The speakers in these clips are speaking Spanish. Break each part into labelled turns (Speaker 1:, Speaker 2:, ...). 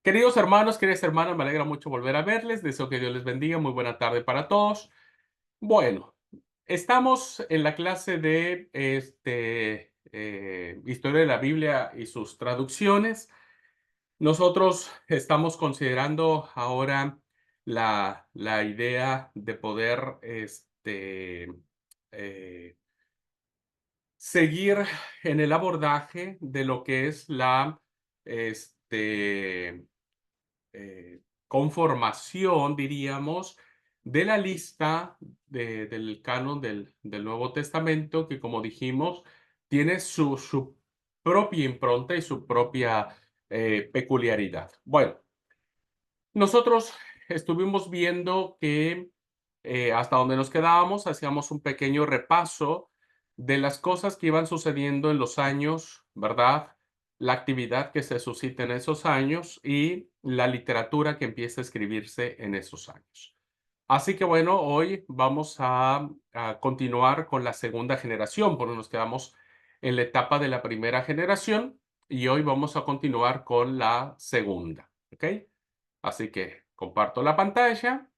Speaker 1: Queridos hermanos, queridas hermanas, me alegra mucho volver a verles. Deseo que Dios les bendiga. Muy buena tarde para todos. Bueno, estamos en la clase de Historia de la Biblia y sus traducciones. Nosotros estamos considerando ahora la idea de poder eh, seguir en el abordaje de lo que es la este, conformación, diríamos, de la lista del canon del Nuevo Testamento, que como dijimos, tiene su propia impronta y su propia peculiaridad. Bueno, nosotros estuvimos viendo que hasta donde nos quedábamos, hacíamos un pequeño repaso de las cosas que iban sucediendo en los años, ¿verdad? La actividad que se suscita en esos años y la literatura que empieza a escribirse en esos años. Así que bueno, hoy vamos a continuar con la segunda generación, porque nos quedamos en la etapa de la primera generación y hoy vamos a continuar con la segunda, ¿ok? Así que comparto la pantalla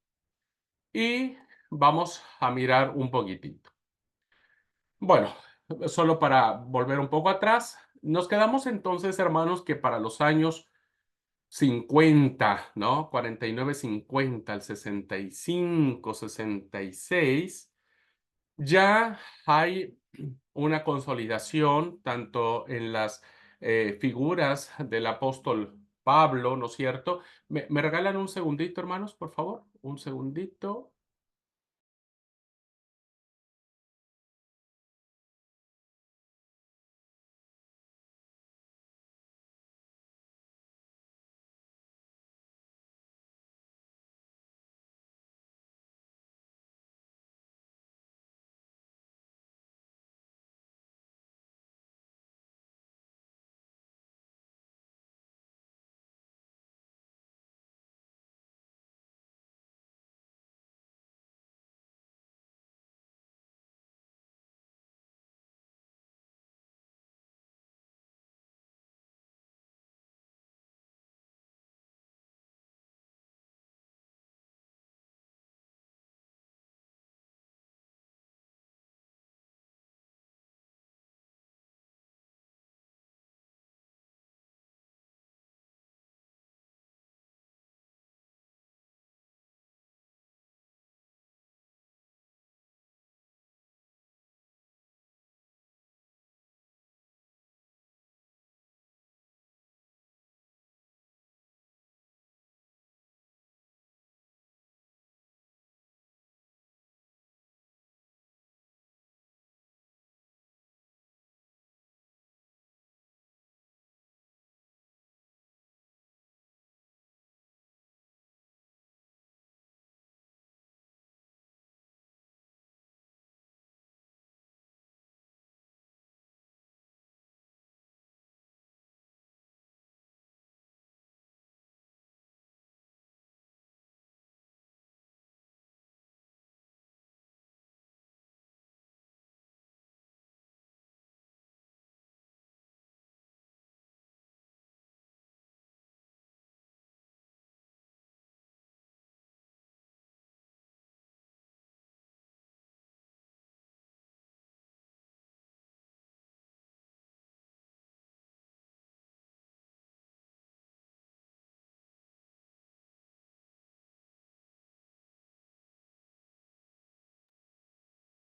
Speaker 1: y vamos a mirar un poquitito. Bueno, solo para volver un poco atrás, nos quedamos entonces, hermanos, que para los años 50, ¿no? 49, 50, al 65, 66, ya hay una consolidación tanto en las figuras del apóstol Pablo, ¿no es cierto? ¿Me regalan un segundito, hermanos, por favor? Un segundito.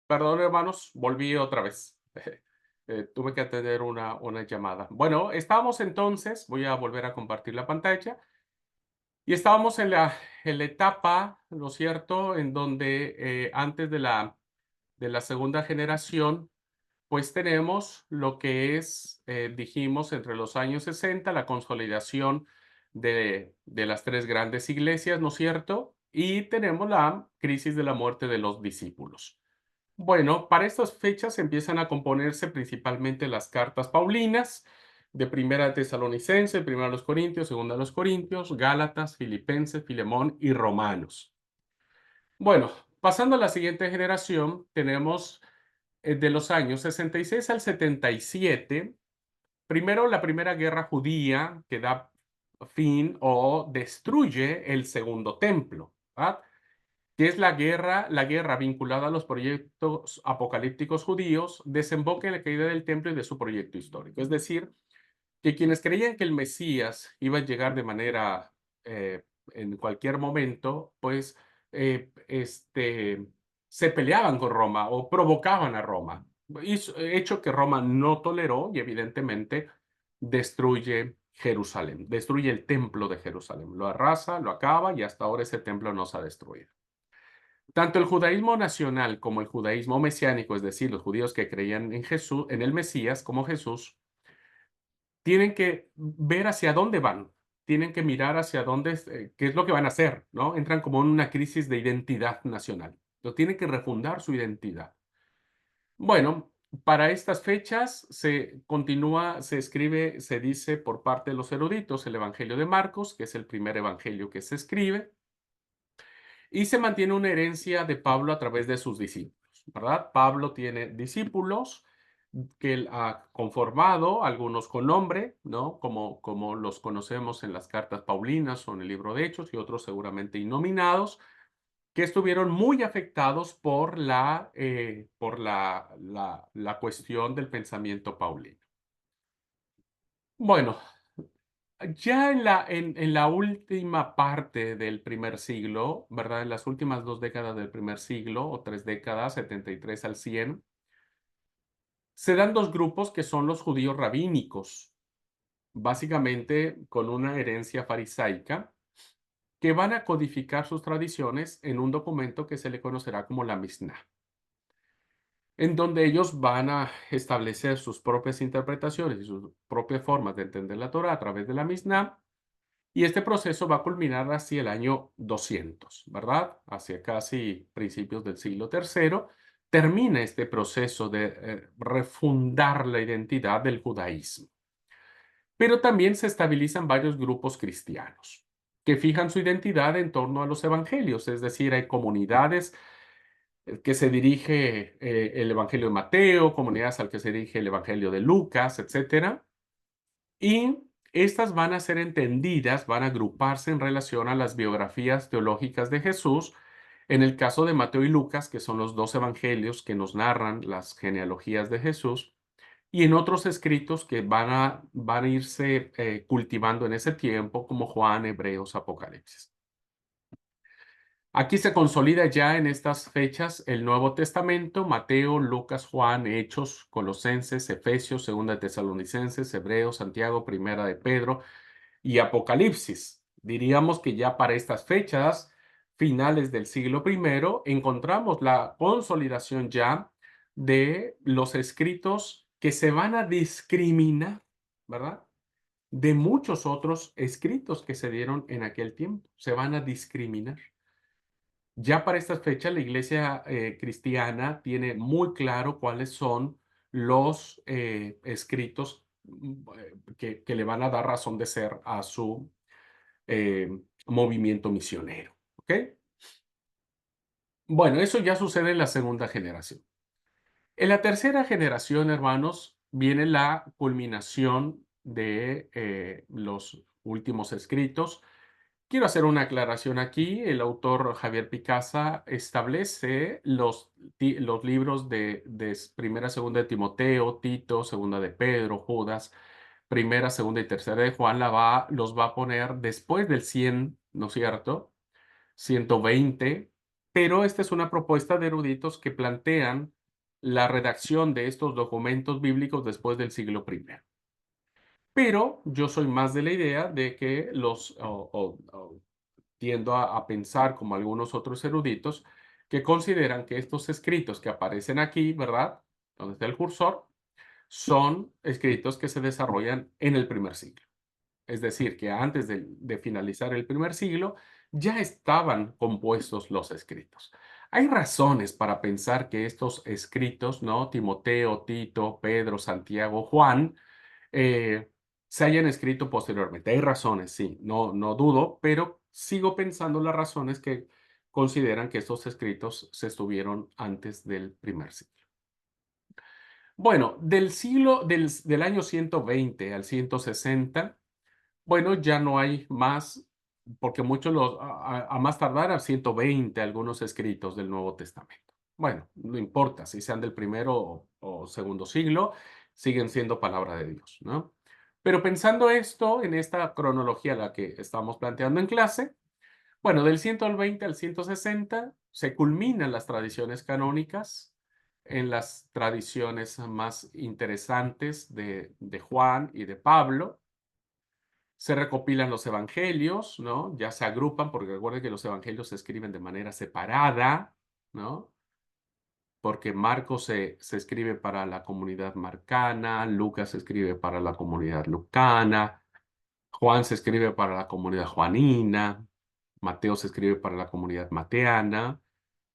Speaker 1: Perdón, hermanos, volví otra vez. Tuve que atender una llamada. Bueno, estábamos entonces, voy a volver a compartir la pantalla, y estábamos en la etapa, ¿no es cierto?, en donde antes de la segunda generación, pues tenemos lo que es, dijimos, entre los años 60, la consolidación de las tres grandes iglesias, ¿no es cierto? Y tenemos la crisis de la muerte de los discípulos. Bueno, para estas fechas empiezan a componerse principalmente las cartas paulinas de Primera Tesalonicense, Primera a los Corintios, Segunda a los Corintios, Gálatas, Filipenses, Filemón y Romanos. Bueno, pasando a la siguiente generación, tenemos de los años 66 al 77, primero la primera guerra judía que da fin o destruye el segundo templo, ¿verdad? Que es la guerra vinculada a los proyectos apocalípticos judíos, desemboca en la caída del templo y de su proyecto histórico. Es decir, que quienes creían que el Mesías iba a llegar de manera, en cualquier momento, pues, se peleaban con Roma o provocaban a Roma. Hecho que Roma no toleró y evidentemente destruye Jerusalén, destruye el templo de Jerusalén, lo arrasa, lo acaba y hasta ahora ese templo no se ha destruido. Tanto el judaísmo nacional como el judaísmo mesiánico, es decir, los judíos que creían en Jesús, en el Mesías como Jesús, tienen que ver hacia dónde van, tienen que mirar hacia dónde, qué es lo que van a hacer, ¿no? Entran como en una crisis de identidad nacional. Lo tienen que refundar su identidad. Bueno, para estas fechas se continúa, se escribe, se dice por parte de los eruditos el Evangelio de Marcos, que es el primer evangelio que se escribe, y se mantiene una herencia de Pablo a través de sus discípulos, ¿verdad? Pablo tiene discípulos que él ha conformado, algunos con nombre, ¿no? Como los conocemos en las cartas paulinas o en el libro de Hechos, y otros seguramente innominados, que estuvieron muy afectados por la cuestión del pensamiento paulino. Bueno, ya en la última parte del primer siglo, ¿verdad? En las últimas 2 décadas del primer siglo, o 3 décadas, 73 al 100, se dan 2 grupos que son los judíos rabínicos, básicamente con una herencia farisaica, que van a codificar sus tradiciones en un documento que se le conocerá como la Misná, en donde ellos van a establecer sus propias interpretaciones y sus propias formas de entender la Torá a través de la Misná. Y este proceso va a culminar hacia el año 200, ¿verdad? Hacia casi principios del siglo tercero, termina este proceso de refundar la identidad del judaísmo. Pero también se estabilizan varios grupos cristianos que fijan su identidad en torno a los evangelios, es decir, hay comunidades que se dirige el evangelio de Mateo, comunidades al que se dirige el evangelio de Lucas, etcétera, y estas van a ser entendidas, van a agruparse en relación a las biografías teológicas de Jesús. En el caso de Mateo y Lucas, que son los 2 evangelios que nos narran las genealogías de Jesús, y en otros escritos que van a irse cultivando en ese tiempo, como Juan, Hebreos, Apocalipsis. Aquí se consolida ya en estas fechas el Nuevo Testamento: Mateo, Lucas, Juan, Hechos, Colosenses, Efesios, Segunda de Tesalonicenses, Hebreos, Santiago, Primera de Pedro y Apocalipsis. Diríamos que ya para estas fechas, finales del siglo primero, encontramos la consolidación ya de los escritos que se van a discriminar, ¿verdad? De muchos otros escritos que se dieron en aquel tiempo. Se van a discriminar. Ya para estas fechas, la iglesia cristiana tiene muy claro cuáles son los escritos que le van a dar razón de ser a su eh, movimiento misionero. ¿Ok? Bueno, eso ya sucede en la segunda generación. En la tercera generación, hermanos, viene la culminación de los últimos escritos. Quiero hacer una aclaración aquí. El autor Javier Picasa establece los libros de Primera, Segunda de Timoteo, Tito, Segunda de Pedro, Judas, Primera, Segunda y Tercera de Juan, los va a poner después del 100, ¿no es cierto? 120, pero esta es una propuesta de eruditos que plantean la redacción de estos documentos bíblicos después del siglo primero. Pero yo soy más de la idea de que tiendo a pensar como algunos otros eruditos que consideran que estos escritos que aparecen aquí, ¿verdad? Donde está el cursor, son escritos que se desarrollan en el primer siglo. Es decir, que antes de finalizar el primer siglo ya estaban compuestos los escritos. Hay razones para pensar que estos escritos, ¿no? Timoteo, Tito, Pedro, Santiago, Juan, eh, se hayan escrito posteriormente. Hay razones, sí, no dudo, pero sigo pensando las razones que consideran que estos escritos se estuvieron antes del primer siglo. Bueno, del año 120 al 160, bueno, ya no hay más, porque muchos a más tardar al 120 algunos escritos del Nuevo Testamento. Bueno, no importa si sean del primero o segundo siglo, siguen siendo palabra de Dios, ¿no? Pero pensando esto en esta cronología la que estamos planteando en clase, bueno, del 120 al 160 se culminan las tradiciones canónicas en las tradiciones más interesantes de Juan y de Pablo. Se recopilan los evangelios, ¿no? Ya se agrupan, porque recuerden que los evangelios se escriben de manera separada, ¿no? Porque Marcos se escribe para la comunidad marcana, Lucas se escribe para la comunidad lucana, Juan se escribe para la comunidad juanina, Mateo se escribe para la comunidad mateana,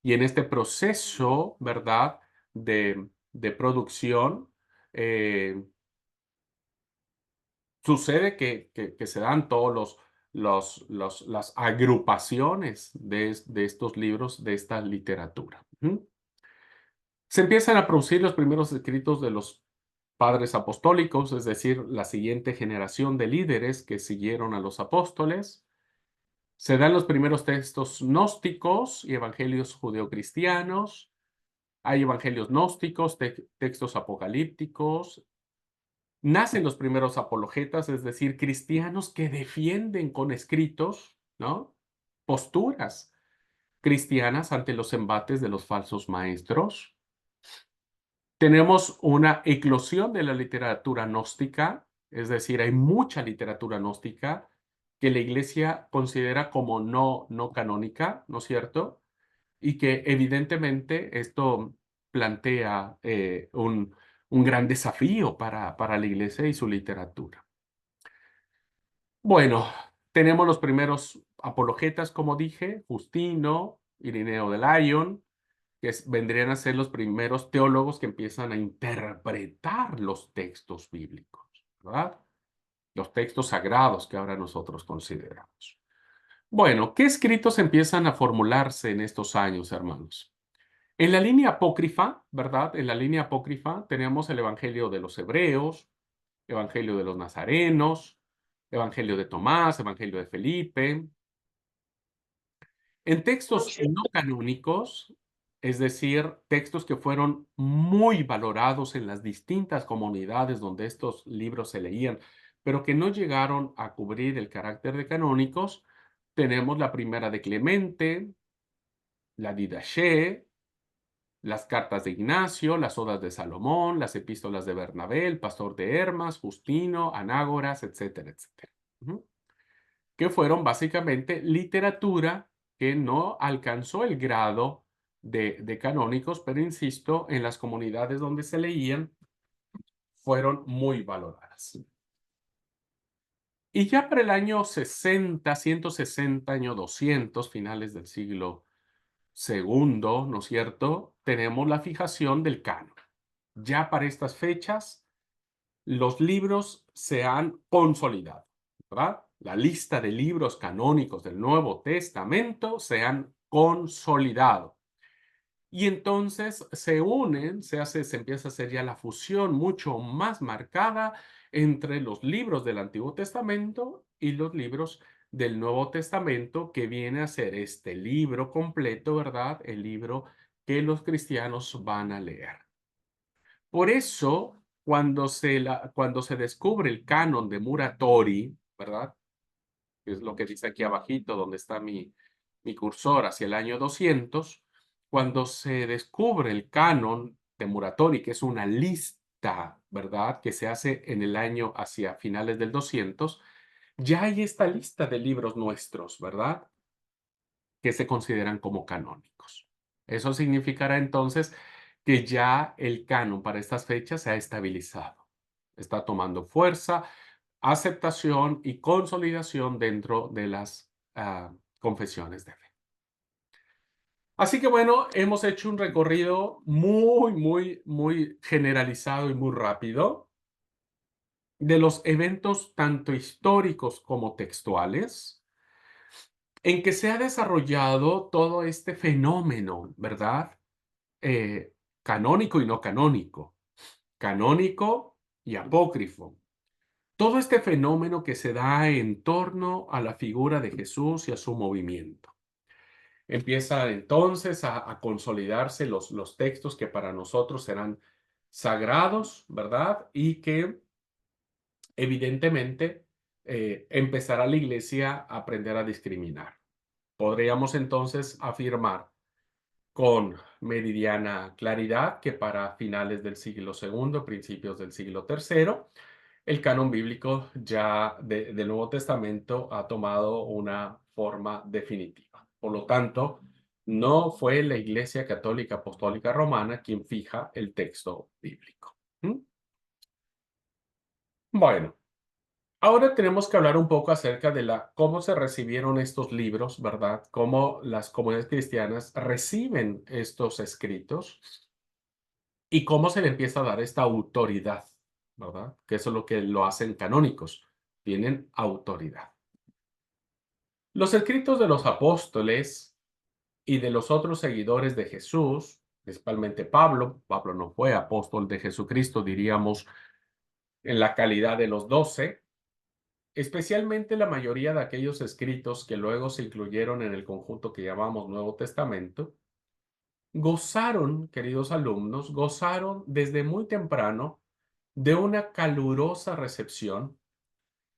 Speaker 1: y en este proceso, ¿verdad?, de producción, eh, sucede que se dan todos las agrupaciones de estos libros, de esta literatura. Ujú. Se empiezan a producir los primeros escritos de los padres apostólicos, es decir, la siguiente generación de líderes que siguieron a los apóstoles. Se dan los primeros textos gnósticos y evangelios judeocristianos. Hay evangelios gnósticos, textos apocalípticos. Nacen los primeros apologetas, es decir, cristianos que defienden con escritos, ¿no?, posturas cristianas ante los embates de los falsos maestros. Tenemos una eclosión de la literatura gnóstica, es decir, hay mucha literatura gnóstica que la Iglesia considera como no canónica, ¿no es cierto? Y que evidentemente esto plantea un gran desafío para la Iglesia y su literatura. Bueno, tenemos los primeros apologetas, como dije, Justino, Irineo de Lyon, que vendrían a ser los primeros teólogos que empiezan a interpretar los textos bíblicos, ¿verdad? Los textos sagrados que ahora nosotros consideramos. Bueno, ¿qué escritos empiezan a formularse en estos años, hermanos? En la línea apócrifa, ¿verdad? En la línea apócrifa tenemos el Evangelio de los Hebreos, Evangelio de los Nazarenos, Evangelio de Tomás, Evangelio de Felipe. En textos no canónicos, es decir, textos que fueron muy valorados en las distintas comunidades donde estos libros se leían, pero que no llegaron a cubrir el carácter de canónicos, tenemos la primera de Clemente, la Didache, las cartas de Ignacio, las odas de Salomón, las epístolas de Bernabé, el pastor de Hermas, Justino, Anágoras, etcétera, etcétera. Ujú. Que fueron básicamente literatura que no alcanzó el grado de canónicos, pero insisto, en las comunidades donde se leían fueron muy valoradas. Y ya para el año 60, 160, año 200, finales del siglo segundo, ¿no es cierto?, tenemos la fijación del canon. Ya para estas fechas, los libros se han consolidado, ¿verdad? La lista de libros canónicos del Nuevo Testamento se han consolidado. Y entonces se unen, se empieza a hacer ya la fusión mucho más marcada entre los libros del Antiguo Testamento y los libros del Nuevo Testamento, que viene a ser este libro completo, ¿verdad? El libro que los cristianos van a leer. Por eso, cuando se descubre el canon de Muratori, ¿verdad? Que es lo que dice aquí abajito, donde está mi cursor, hacia el año 200, cuando se descubre el canon de Muratori, que es una lista, ¿verdad?, que se hace en el año hacia finales del 200, ya hay esta lista de libros nuestros, ¿verdad?, que se consideran como canónicos. Eso significará entonces que ya el canon para estas fechas se ha estabilizado, está tomando fuerza, aceptación y consolidación dentro de las confesiones de fe. Así que bueno, hemos hecho un recorrido muy generalizado y muy rápido de los eventos tanto históricos como textuales en que se ha desarrollado todo este fenómeno, ¿verdad? Eh, Canónico y no canónico. canónico y apócrifo. Todo este fenómeno que se da en torno a la figura de Jesús y a su movimiento. Empieza entonces a consolidarse los textos que para nosotros serán sagrados, ¿verdad? Y que evidentemente empezará la iglesia a aprender a discriminar. Podríamos entonces afirmar con meridiana claridad que para finales del siglo segundo, principios del siglo tercero, el canon bíblico ya del Nuevo Testamento ha tomado una forma definitiva. Por lo tanto, no fue la Iglesia Católica Apostólica Romana quien fija el texto bíblico. ¿Mm? Bueno, ahora tenemos que hablar un poco acerca de cómo se recibieron estos libros, ¿verdad? Cómo las comunidades cristianas reciben estos escritos y cómo se le empieza a dar esta autoridad, ¿verdad? Que eso es lo que lo hacen canónicos, tienen autoridad. Los escritos de los apóstoles y de los otros seguidores de Jesús, principalmente Pablo no fue apóstol de Jesucristo, diríamos, en la calidad de los 12, especialmente la mayoría de aquellos escritos que luego se incluyeron en el conjunto que llamamos Nuevo Testamento, gozaron, queridos alumnos, gozaron desde muy temprano de una calurosa recepción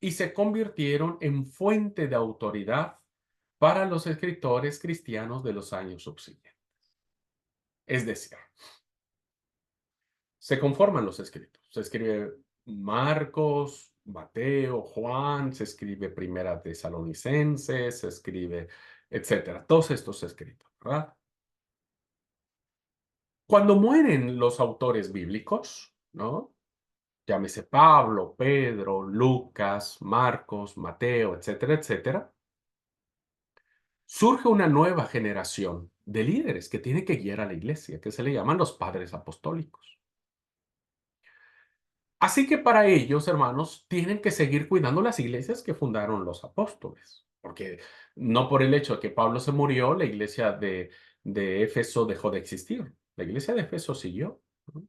Speaker 1: y se convirtieron en fuente de autoridad para los escritores cristianos de los años subsiguientes. Es decir, se conforman los escritos. Se escribe Marcos, Mateo, Juan, se escribe Primera Tesalonicenses, se escribe, etcétera. Todos estos escritos, ¿verdad? Cuando mueren los autores bíblicos, ¿no? Llámese Pablo, Pedro, Lucas, Marcos, Mateo, etcétera, etcétera, surge una nueva generación de líderes que tiene que guiar a la iglesia, que se le llaman los padres apostólicos. Así que para ellos, hermanos, tienen que seguir cuidando las iglesias que fundaron los apóstoles, porque no por el hecho de que Pablo se murió, la iglesia de Éfeso dejó de existir. La iglesia de Éfeso siguió, ¿no?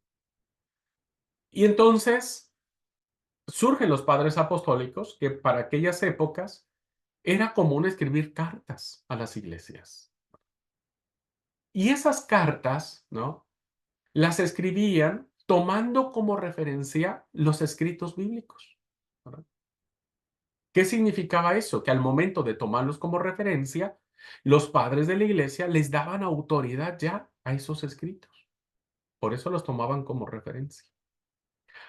Speaker 1: Y entonces surgen los padres apostólicos, que para aquellas épocas era común escribir cartas a las iglesias. Y esas cartas, ¿no? Las escribían tomando como referencia los escritos bíblicos, ¿verdad? ¿Qué significaba eso? Que al momento de tomarlos como referencia, los padres de la iglesia les daban autoridad ya a esos escritos. Por eso los tomaban como referencia.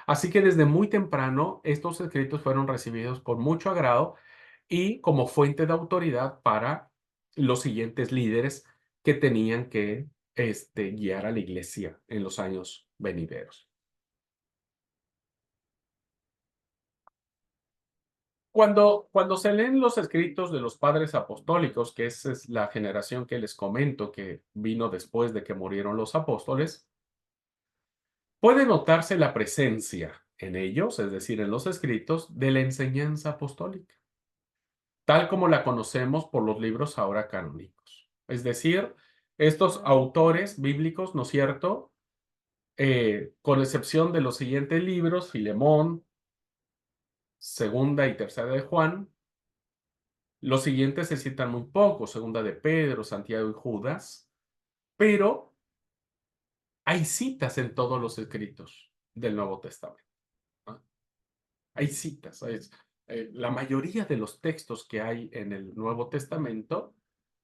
Speaker 1: Así que desde muy temprano estos escritos fueron recibidos con mucho agrado y como fuente de autoridad para los siguientes líderes que tenían que guiar a la iglesia en los años venideros. Cuando se leen los escritos de los padres apostólicos, que esa es la generación que les comento que vino después de que murieron los apóstoles, puede notarse la presencia en ellos, es decir, en los escritos, de la enseñanza apostólica, tal como la conocemos por los libros ahora canónicos. Es decir, estos autores bíblicos, ¿no es cierto? Con excepción de los siguientes libros, Filemón, Segunda y Tercera de Juan, los siguientes se citan muy poco, Segunda de Pedro, Santiago y Judas, pero hay citas en todos los escritos del Nuevo Testamento, ¿no? Hay citas. La mayoría de los textos que hay en el Nuevo Testamento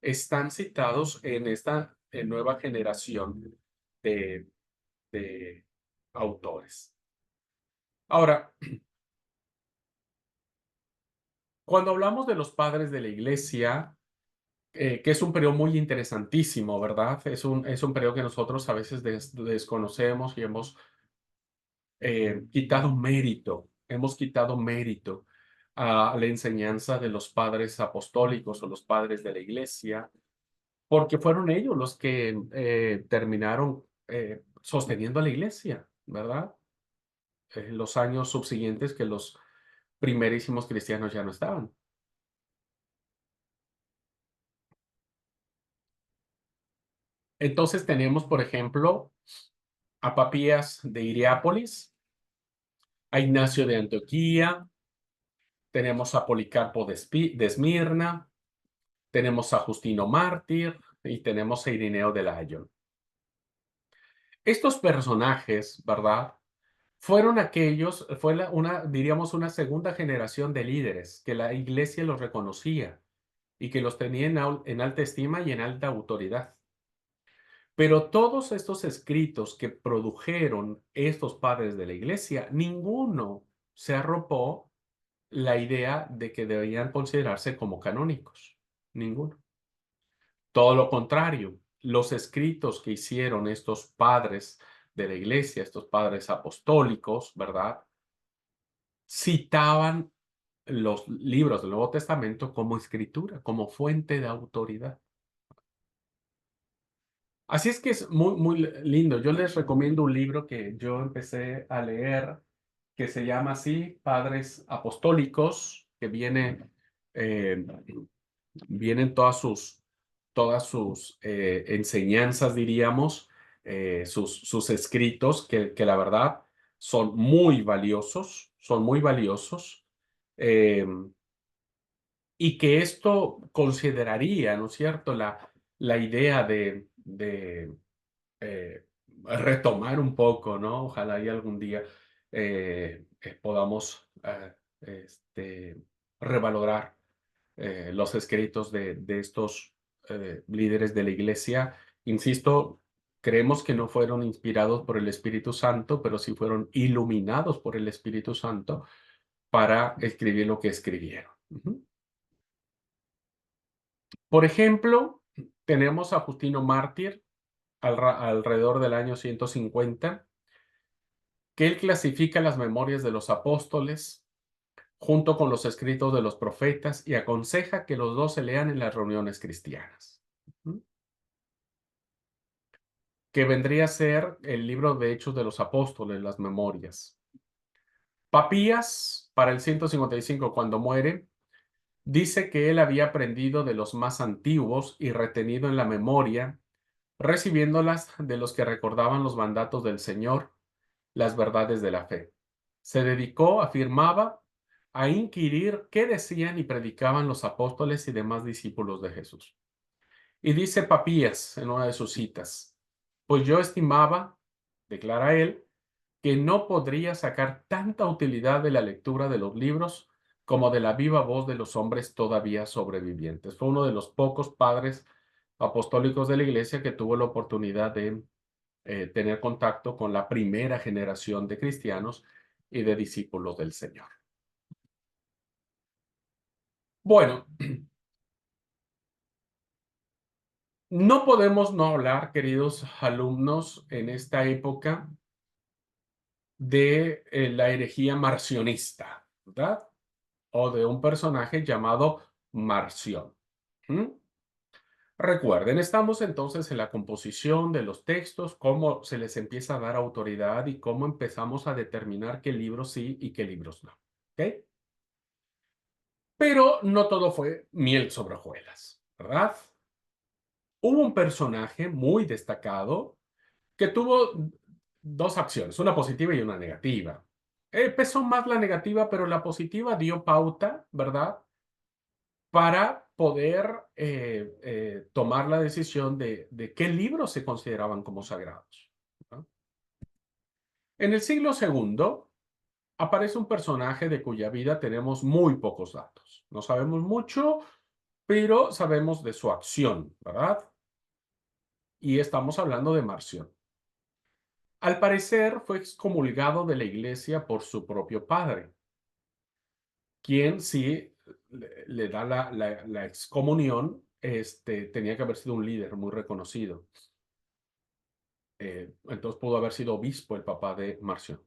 Speaker 1: están citados en esta nueva generación de, de autores. Ahora, cuando hablamos de los padres de la iglesia, que es un periodo muy interesantísimo, ¿verdad? Es un periodo que nosotros a veces desconocemos y hemos quitado mérito a la enseñanza de los padres apostólicos o los padres de la iglesia, porque fueron ellos los que terminaron sosteniendo a la iglesia, ¿verdad? En los años subsiguientes que los primerísimos cristianos ya no estaban. Entonces tenemos, por ejemplo, a Papías de Hiriápolis, a Ignacio de Antioquía, tenemos a Policarpo de Esmirna, tenemos a Justino Mártir y tenemos a Irineo de Lyon. Estos personajes, ¿verdad? Fueron aquellos, diríamos, una segunda generación de líderes que la iglesia los reconocía y que los tenía en alta estima y en alta autoridad. Pero todos estos escritos que produjeron estos padres de la iglesia, ninguno se arropó la idea de que debían considerarse como canónicos. Ninguno. Todo lo contrario, los escritos que hicieron estos padres de la iglesia, estos padres apostólicos, ¿verdad? Citaban los libros del Nuevo Testamento como escritura, como fuente de autoridad. Así es que es muy, muy lindo. Yo les recomiendo un libro que yo empecé a leer que se llama así, Padres Apostólicos, que eh, vienen todas sus enseñanzas, diríamos, sus escritos, que la verdad son muy valiosos. eh, y que esto consideraría, ¿no es cierto?, la idea de retomar un poco, ¿no? Ojalá y algún día podamos revalorar los escritos de estos líderes de la iglesia. Insisto, creemos que no fueron inspirados por el Espíritu Santo, pero sí fueron iluminados por el Espíritu Santo para escribir lo que escribieron. Ujú. Por ejemplo, tenemos a Justino Mártir alrededor del año 150, que él clasifica las memorias de los apóstoles junto con los escritos de los profetas y aconseja que los dos se lean en las reuniones cristianas. ¿Mm? Que vendría a ser el libro de Hechos de los Apóstoles, las memorias. Papías, para el 155, cuando muere, dice que él había aprendido de los más antiguos y retenido en la memoria, recibiéndolas de los que recordaban los mandatos del Señor, las verdades de la fe. Se dedicó, afirmaba, a inquirir qué decían y predicaban los apóstoles y demás discípulos de Jesús. Y dice Papías en una de sus citas, pues yo estimaba, declara él, que no podría sacar tanta utilidad de la lectura de los libros como de la viva voz de los hombres todavía sobrevivientes. Fue uno de los pocos padres apostólicos de la iglesia que tuvo la oportunidad de tener contacto con la primera generación de cristianos y de discípulos del Señor. Bueno, no podemos no hablar, queridos alumnos, en esta época de la herejía marcionista, ¿verdad? O de un personaje llamado Marción. ¿Mm? Recuerden, estamos entonces en la composición de los textos, cómo se les empieza a dar autoridad y cómo empezamos a determinar qué libros sí y qué libros no. ¿Ok? Pero no todo fue miel sobre hojuelas, ¿verdad? Hubo un personaje muy destacado que tuvo dos acciones, una positiva y una negativa. Pesó más la negativa, pero la positiva dio pauta, ¿verdad? Para poder tomar la decisión de qué libros se consideraban como sagrados, ¿no? En el siglo segundo aparece un personaje de cuya vida tenemos muy pocos datos. No sabemos mucho, pero sabemos de su acción, ¿verdad? Y estamos hablando de Marción. Al parecer fue excomulgado de la iglesia por su propio padre, quien sí le da la excomunión, tenía que haber sido un líder muy reconocido. Entonces pudo haber sido obispo el papá de Marción.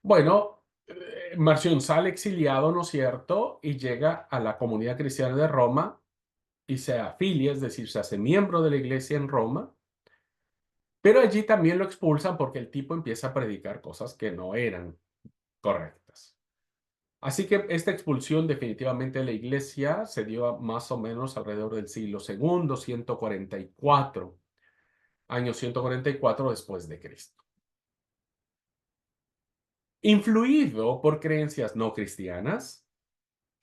Speaker 1: Bueno, Marción sale exiliado, ¿no es cierto? Y llega a la comunidad cristiana de Roma y se afilia, es decir, se hace miembro de la iglesia en Roma, pero allí también lo expulsan porque el tipo empieza a predicar cosas que no eran correctas. Así que esta expulsión definitivamente de la iglesia se dio más o menos alrededor del siglo segundo, 144, año 144 después de Cristo. Influido por creencias no cristianas,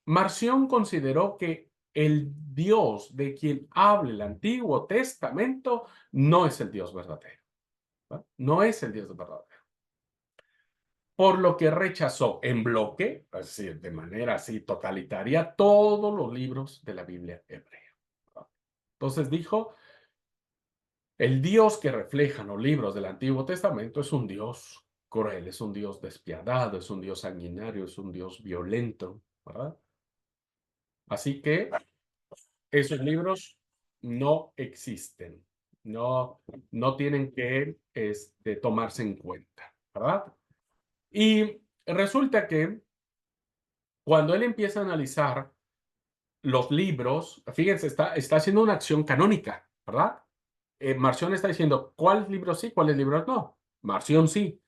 Speaker 1: Marción consideró que el Dios de quien habla el Antiguo Testamento no es el Dios verdadero. ¿Va? No es el Dios verdadero. Por lo que rechazó en bloque, es decir, de manera así totalitaria, todos los libros de la Biblia hebrea. ¿Va? Entonces dijo, el Dios que reflejan los libros del Antiguo Testamento es un Dios cruel, es un Dios despiadado, es un Dios sanguinario, es un Dios violento, ¿verdad? Así que esos libros no existen, no tienen que tomarse en cuenta, ¿verdad? Y resulta que cuando él empieza a analizar los libros, fíjense, está haciendo una acción canónica, ¿verdad? Marción está diciendo, ¿cuáles libros sí, cuáles libros no? Marción sí.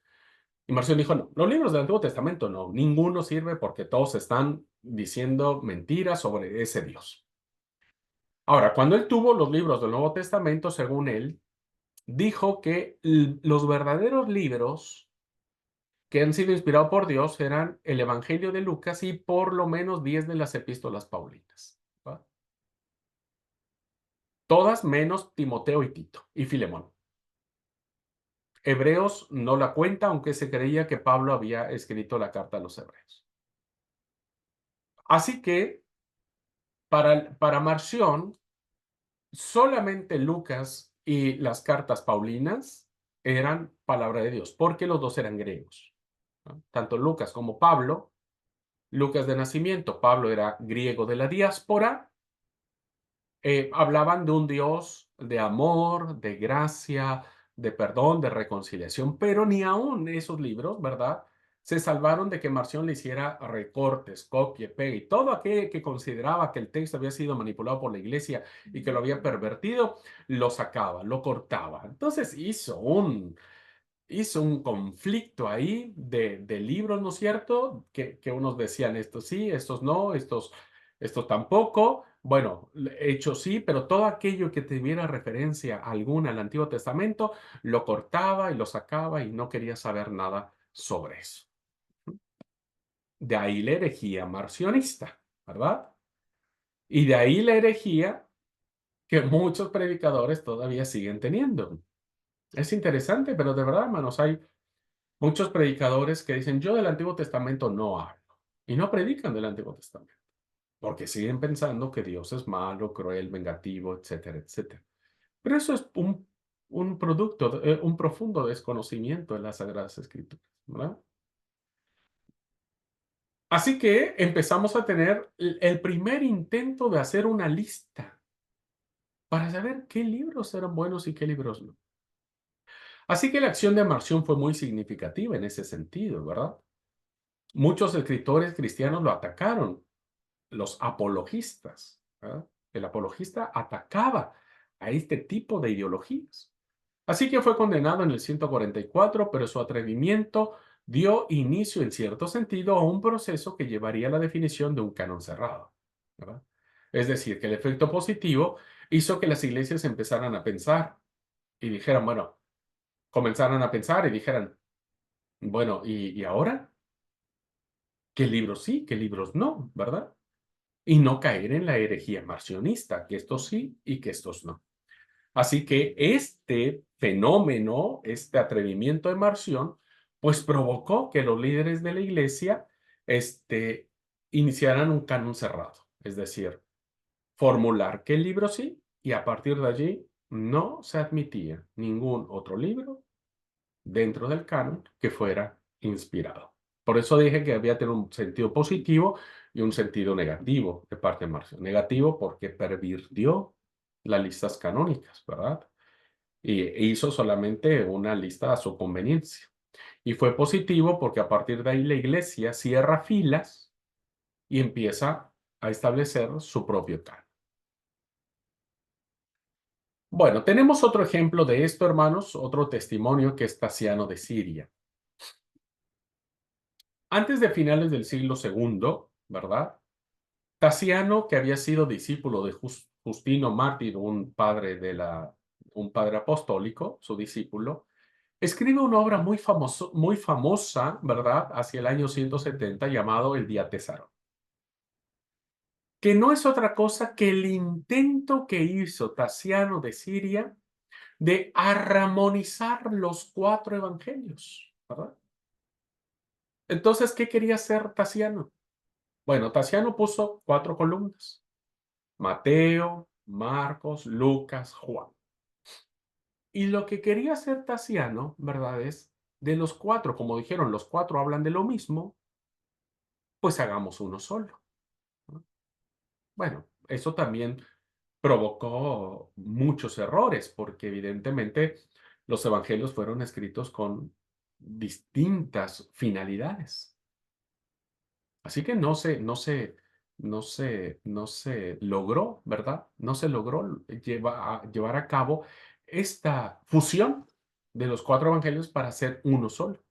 Speaker 1: Y Marción dijo, no, los libros del Antiguo Testamento no, ninguno sirve porque todos están diciendo mentiras sobre ese Dios. Ahora, cuando él tuvo los libros del Nuevo Testamento, según él, dijo que los verdaderos libros que han sido inspirados por Dios eran el Evangelio de Lucas y por lo menos 10 de las epístolas paulinas. ¿Va? Todas menos Timoteo y Tito y Filemón. Hebreos no la cuenta, aunque se creía que Pablo había escrito la carta a los hebreos. Así que para Marción, solamente Lucas y las cartas paulinas eran palabra de Dios, porque los dos eran griegos, ¿no? Tanto Lucas como Pablo, Lucas de nacimiento, Pablo era griego de la diáspora, hablaban de un Dios de amor, de gracia, de perdón, de reconciliación, pero ni aún esos libros, ¿verdad? Se salvaron de que Marción le hiciera recortes, copia, pega y todo aquel que consideraba que el texto había sido manipulado por la iglesia y que lo había pervertido, lo sacaba, lo cortaba. Entonces hizo un conflicto ahí de libros, ¿no es cierto? Que unos decían estos sí, estos no, estos tampoco. Bueno, hechos sí, pero todo aquello que tuviera referencia alguna al Antiguo Testamento, lo cortaba y lo sacaba y no quería saber nada sobre eso. De ahí la herejía marcionista, ¿verdad? Y de ahí la herejía que muchos predicadores todavía siguen teniendo. Es interesante, pero de verdad, hermanos, hay muchos predicadores que dicen, yo del Antiguo Testamento no hablo. Y no predican del Antiguo Testamento. Porque siguen pensando que Dios es malo, cruel, vengativo, etcétera, etcétera. Pero eso es un producto, un profundo desconocimiento de las Sagradas Escrituras, ¿verdad? Así que empezamos a tener el primer intento de hacer una lista para saber qué libros eran buenos y qué libros no. Así que la acción de Marción fue muy significativa en ese sentido, ¿verdad? Muchos escritores cristianos lo atacaron, los apologistas, ¿verdad? El apologista atacaba a este tipo de ideologías. Así que fue condenado en el 144, pero su atrevimiento dio inicio en cierto sentido a un proceso que llevaría a la definición de un canon cerrado, ¿verdad? Es decir, que el efecto positivo hizo que las iglesias empezaran a pensar y dijeran, bueno, comenzaran a pensar y dijeran, bueno, ¿y ahora? ¿Qué libros sí, qué libros no, verdad? Y no caer en la herejía marcionista, que estos sí y que estos no. Así que este fenómeno, este atrevimiento de Marción, pues provocó que los líderes de la iglesia iniciaran un canon cerrado, es decir, formular qué libro sí y a partir de allí no se admitía ningún otro libro dentro del canon que fuera inspirado. Por eso dije que había tener un sentido positivo y un sentido negativo de parte de Marción. Negativo porque pervirtió las listas canónicas, ¿verdad? Y hizo solamente una lista a su conveniencia. Y fue positivo porque a partir de ahí la iglesia cierra filas y empieza a establecer su propio canon. Bueno, tenemos otro ejemplo de esto, hermanos, otro testimonio que es Tasiano de Siria. Antes de finales del siglo segundo, ¿verdad? Tasiano, que había sido discípulo de Justino Mártir, un padre apostólico, su discípulo, escribe una obra muy famosa, ¿verdad? Hacia el año 170 llamado El Diatezaro, que no es otra cosa que el intento que hizo Tasiano de Siria de armonizar los cuatro evangelios, ¿verdad? Entonces, ¿qué quería hacer Tasiano? Bueno, Tasiano puso cuatro columnas: Mateo, Marcos, Lucas, Juan. Y lo que quería hacer Tasiano, ¿verdad? Es de los cuatro, como dijeron, los cuatro hablan de lo mismo, pues hagamos uno solo, ¿no? Bueno, eso también provocó muchos errores, porque evidentemente los evangelios fueron escritos con distintas finalidades. Así que no se logró, ¿verdad? No se logró llevar a cabo esta fusión de los cuatro evangelios para hacer uno solo.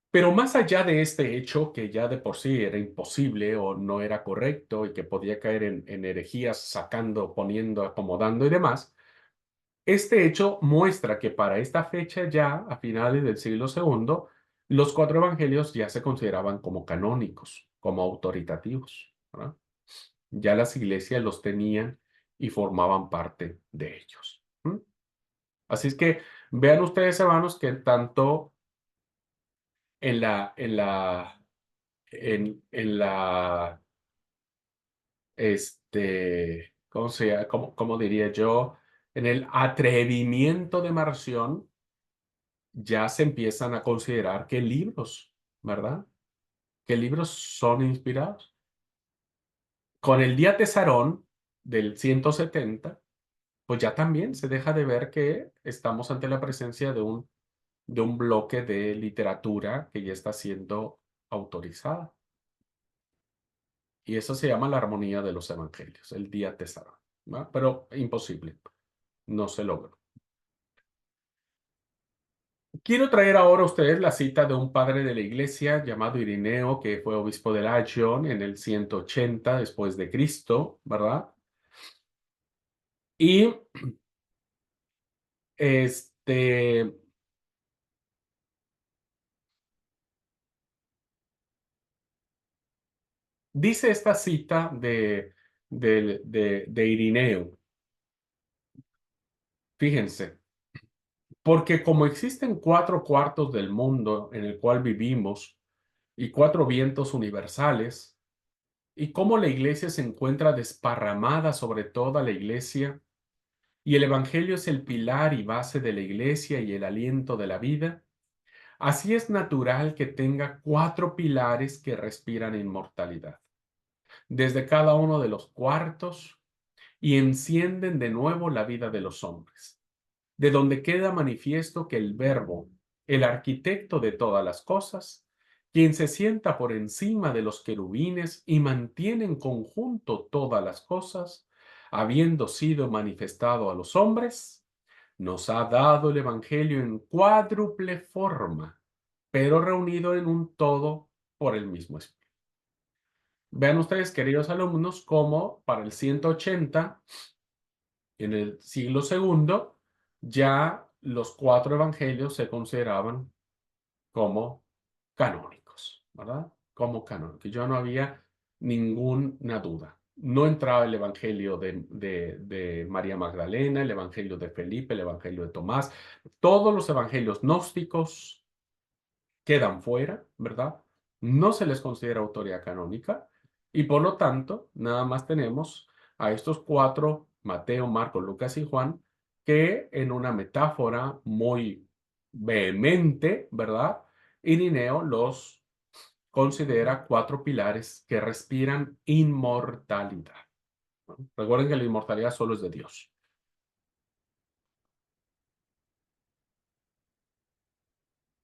Speaker 1: Pero más allá de este hecho, que ya de por sí era imposible o no era correcto y que podía caer en herejías, sacando, poniendo, acomodando y demás, este hecho muestra que para esta fecha ya, a finales del siglo segundo, los cuatro evangelios ya se consideraban como canónicos, como autoritativos, ¿verdad? Ya las iglesias los tenían y formaban parte de ellos. ¿Mm? Así es que vean ustedes, hermanos, que tanto en la, en la, en la, ¿cómo diría yo? En el atrevimiento de Marción, ya se empiezan a considerar qué libros, ¿verdad? ¿Qué libros son inspirados? Con el Día Tesarón del 170, pues ya también se deja de ver que estamos ante la presencia de un bloque de literatura que ya está siendo autorizada. Y eso se llama la armonía de los evangelios, el Día Tesarón, ¿no? Pero imposible, no se logró. Quiero traer ahora a ustedes la cita de un padre de la iglesia llamado Irineo, que fue obispo de Lachion en el 180 después de Cristo, ¿verdad? Y este, dice esta cita de Irineo, fíjense, porque como existen cuatro cuartos del mundo en el cual vivimos y cuatro vientos universales, y cómo la iglesia se encuentra desparramada sobre toda la iglesia, y el Evangelio es el pilar y base de la iglesia y el aliento de la vida, así es natural que tenga cuatro pilares que respiran inmortalidad, desde cada uno de los cuartos, y encienden de nuevo la vida de los hombres, de donde queda manifiesto que el Verbo, el arquitecto de todas las cosas, quien se sienta por encima de los querubines y mantiene en conjunto todas las cosas, habiendo sido manifestado a los hombres, nos ha dado el Evangelio en cuádruple forma, pero reunido en un todo por el mismo Espíritu. Vean ustedes, queridos alumnos, cómo para el 180, en el siglo segundo, ya los cuatro evangelios se consideraban como canónicos, ¿verdad? Como canónicos. Ya no había ninguna duda. No entraba el evangelio de María Magdalena, el evangelio de Felipe, el evangelio de Tomás. Todos los evangelios gnósticos quedan fuera, ¿verdad? No se les considera autoridad canónica y por lo tanto nada más tenemos a estos cuatro, Mateo, Marcos, Lucas y Juan, que en una metáfora muy vehemente, ¿verdad? Irineo los considera cuatro pilares que respiran inmortalidad, ¿no? Recuerden que la inmortalidad solo es de Dios.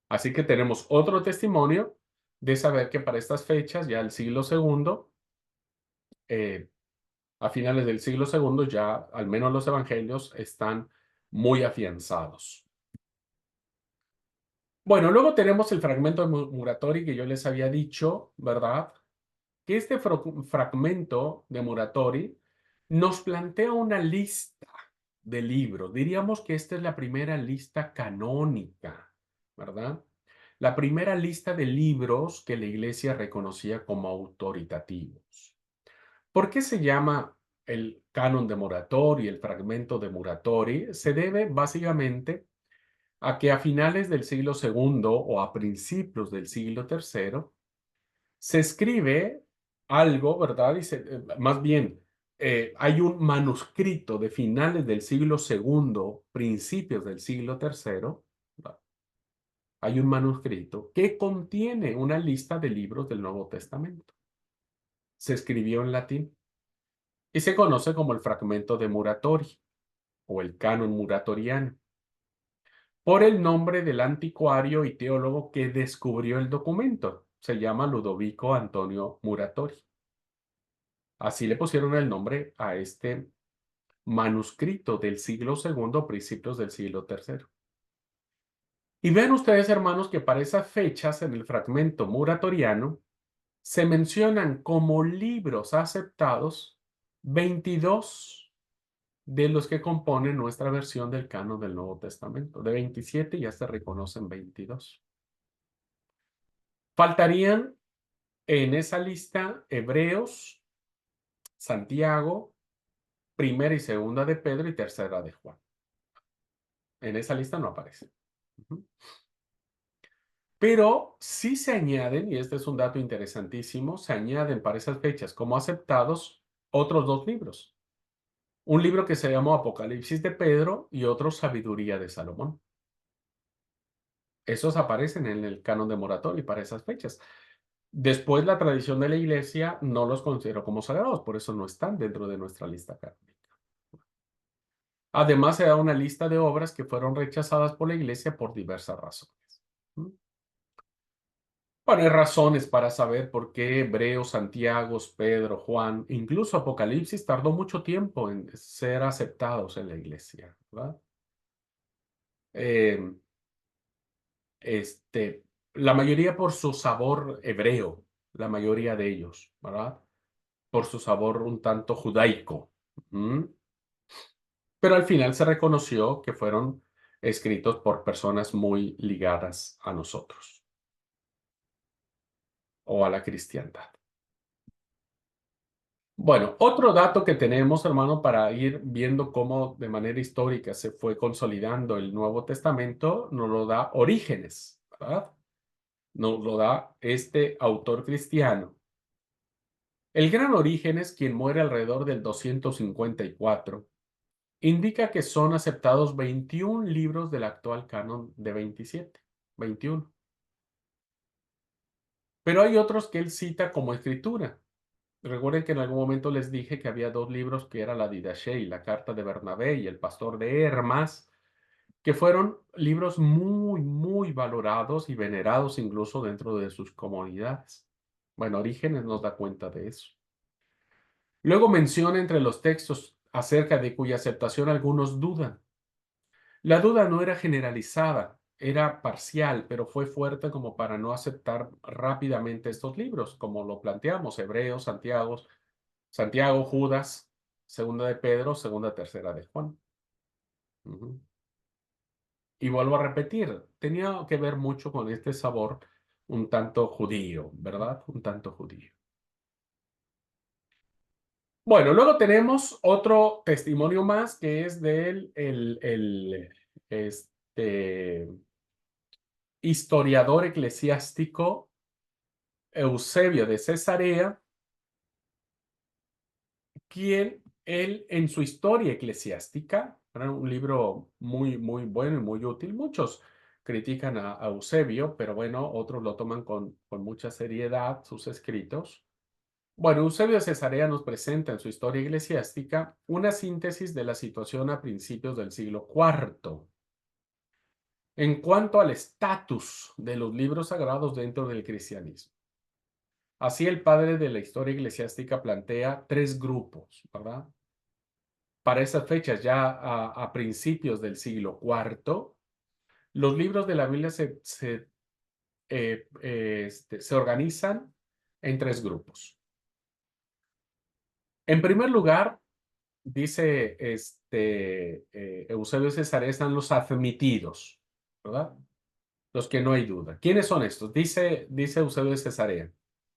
Speaker 1: Así que tenemos otro testimonio de saber que para estas fechas, ya el siglo segundo, eh, a finales del siglo segundo, ya al menos los evangelios están muy afianzados. Bueno, luego tenemos el fragmento de Muratori que yo les había dicho, ¿verdad? Que este fragmento de Muratori nos plantea una lista. de libros. Diríamos que esta es la primera lista canónica, ¿verdad? La primera lista de libros que la Iglesia reconocía como autoritativos. ¿Por qué se llama el canon de Muratori, el fragmento de Muratori? Se debe básicamente a que a finales del siglo segundo o a principios del siglo tercero se escribe algo, ¿verdad? Más bien, hay un manuscrito de finales del siglo segundo, principios del siglo tercero, ¿verdad? Hay un manuscrito que contiene una lista de libros del Nuevo Testamento. Se escribió en latín y se conoce como el fragmento de Muratori o el canon muratoriano, por el nombre del anticuario y teólogo que descubrió el documento. Se llama Ludovico Antonio Muratori. Así le pusieron el nombre a este manuscrito del siglo segundo, principios del siglo tercero. Y ven ustedes, hermanos, que para esas fechas en el fragmento muratoriano se mencionan como libros aceptados 22 de los que componen nuestra versión del canon del Nuevo Testamento. De 27 ya se reconocen 22. Faltarían en esa lista Hebreos, Santiago, Primera y Segunda de Pedro y Tercera de Juan. En esa lista no aparece. Pero sí se añaden, y este es un dato interesantísimo, se añaden para esas fechas como aceptados otros dos libros. Un libro que se llamó Apocalipsis de Pedro y otro Sabiduría de Salomón. Esos aparecen en el canon de Muratori para esas fechas. Después la tradición de la Iglesia no los consideró como sagrados, por eso no están dentro de nuestra lista canónica. Además, se da una lista de obras que fueron rechazadas por la Iglesia por diversas razones. ¿Mm? Bueno, hay razones para saber por qué Hebreos, Santiago, Pedro, Juan, incluso Apocalipsis tardó mucho tiempo en ser aceptados en la Iglesia, ¿verdad? Eh, este, la mayoría por su sabor hebreo, la mayoría de ellos, ¿verdad? Por su sabor un tanto judaico. ¿Mm? Pero al final se reconoció que fueron escritos por personas muy ligadas a nosotros o a la cristiandad. Bueno, otro dato que tenemos, hermano, para ir viendo cómo de manera histórica se fue consolidando el Nuevo Testamento, nos lo da Orígenes, ¿verdad? Nos lo da este autor cristiano. El gran Orígenes, quien muere alrededor del 254, indica que son aceptados 21 libros del actual canon de 27, 21. Pero hay otros que él cita como escritura. Recuerden que en algún momento les dije que había dos libros que era la Didache y la Carta de Bernabé y el Pastor de Hermas, que fueron libros muy, muy valorados y venerados incluso dentro de sus comunidades. Bueno, Orígenes nos da cuenta de eso. Luego menciona entre los textos acerca de cuya aceptación algunos dudan. La duda no era generalizada, era parcial, pero fue fuerte como para no aceptar rápidamente estos libros, como lo planteamos, Hebreos, Santiago, Judas, Segunda de Pedro, Segunda, Tercera de Juan. Ujú. Y vuelvo a repetir, tenía que ver mucho con este sabor un tanto judío, ¿verdad? Un tanto judío. Bueno, luego tenemos otro testimonio más que es del este, historiador eclesiástico Eusebio de Cesarea, quien él en su historia eclesiástica, era un libro muy, muy bueno y muy útil. Muchos critican a Eusebio, pero bueno, otros lo toman con mucha seriedad, sus escritos. Bueno, Eusebio de Cesarea nos presenta en su historia eclesiástica una síntesis de la situación a principios del siglo IV en cuanto al estatus de los libros sagrados dentro del cristianismo. Así el padre de la historia eclesiástica plantea tres grupos, ¿verdad? Para esas fechas, ya a principios del siglo IV, los libros de la Biblia se organizan en tres grupos. En primer lugar, dice Eusebio de Cesarea, están los admitidos, ¿verdad? Los que no hay duda. ¿Quiénes son estos? Dice Eusebio de Cesarea.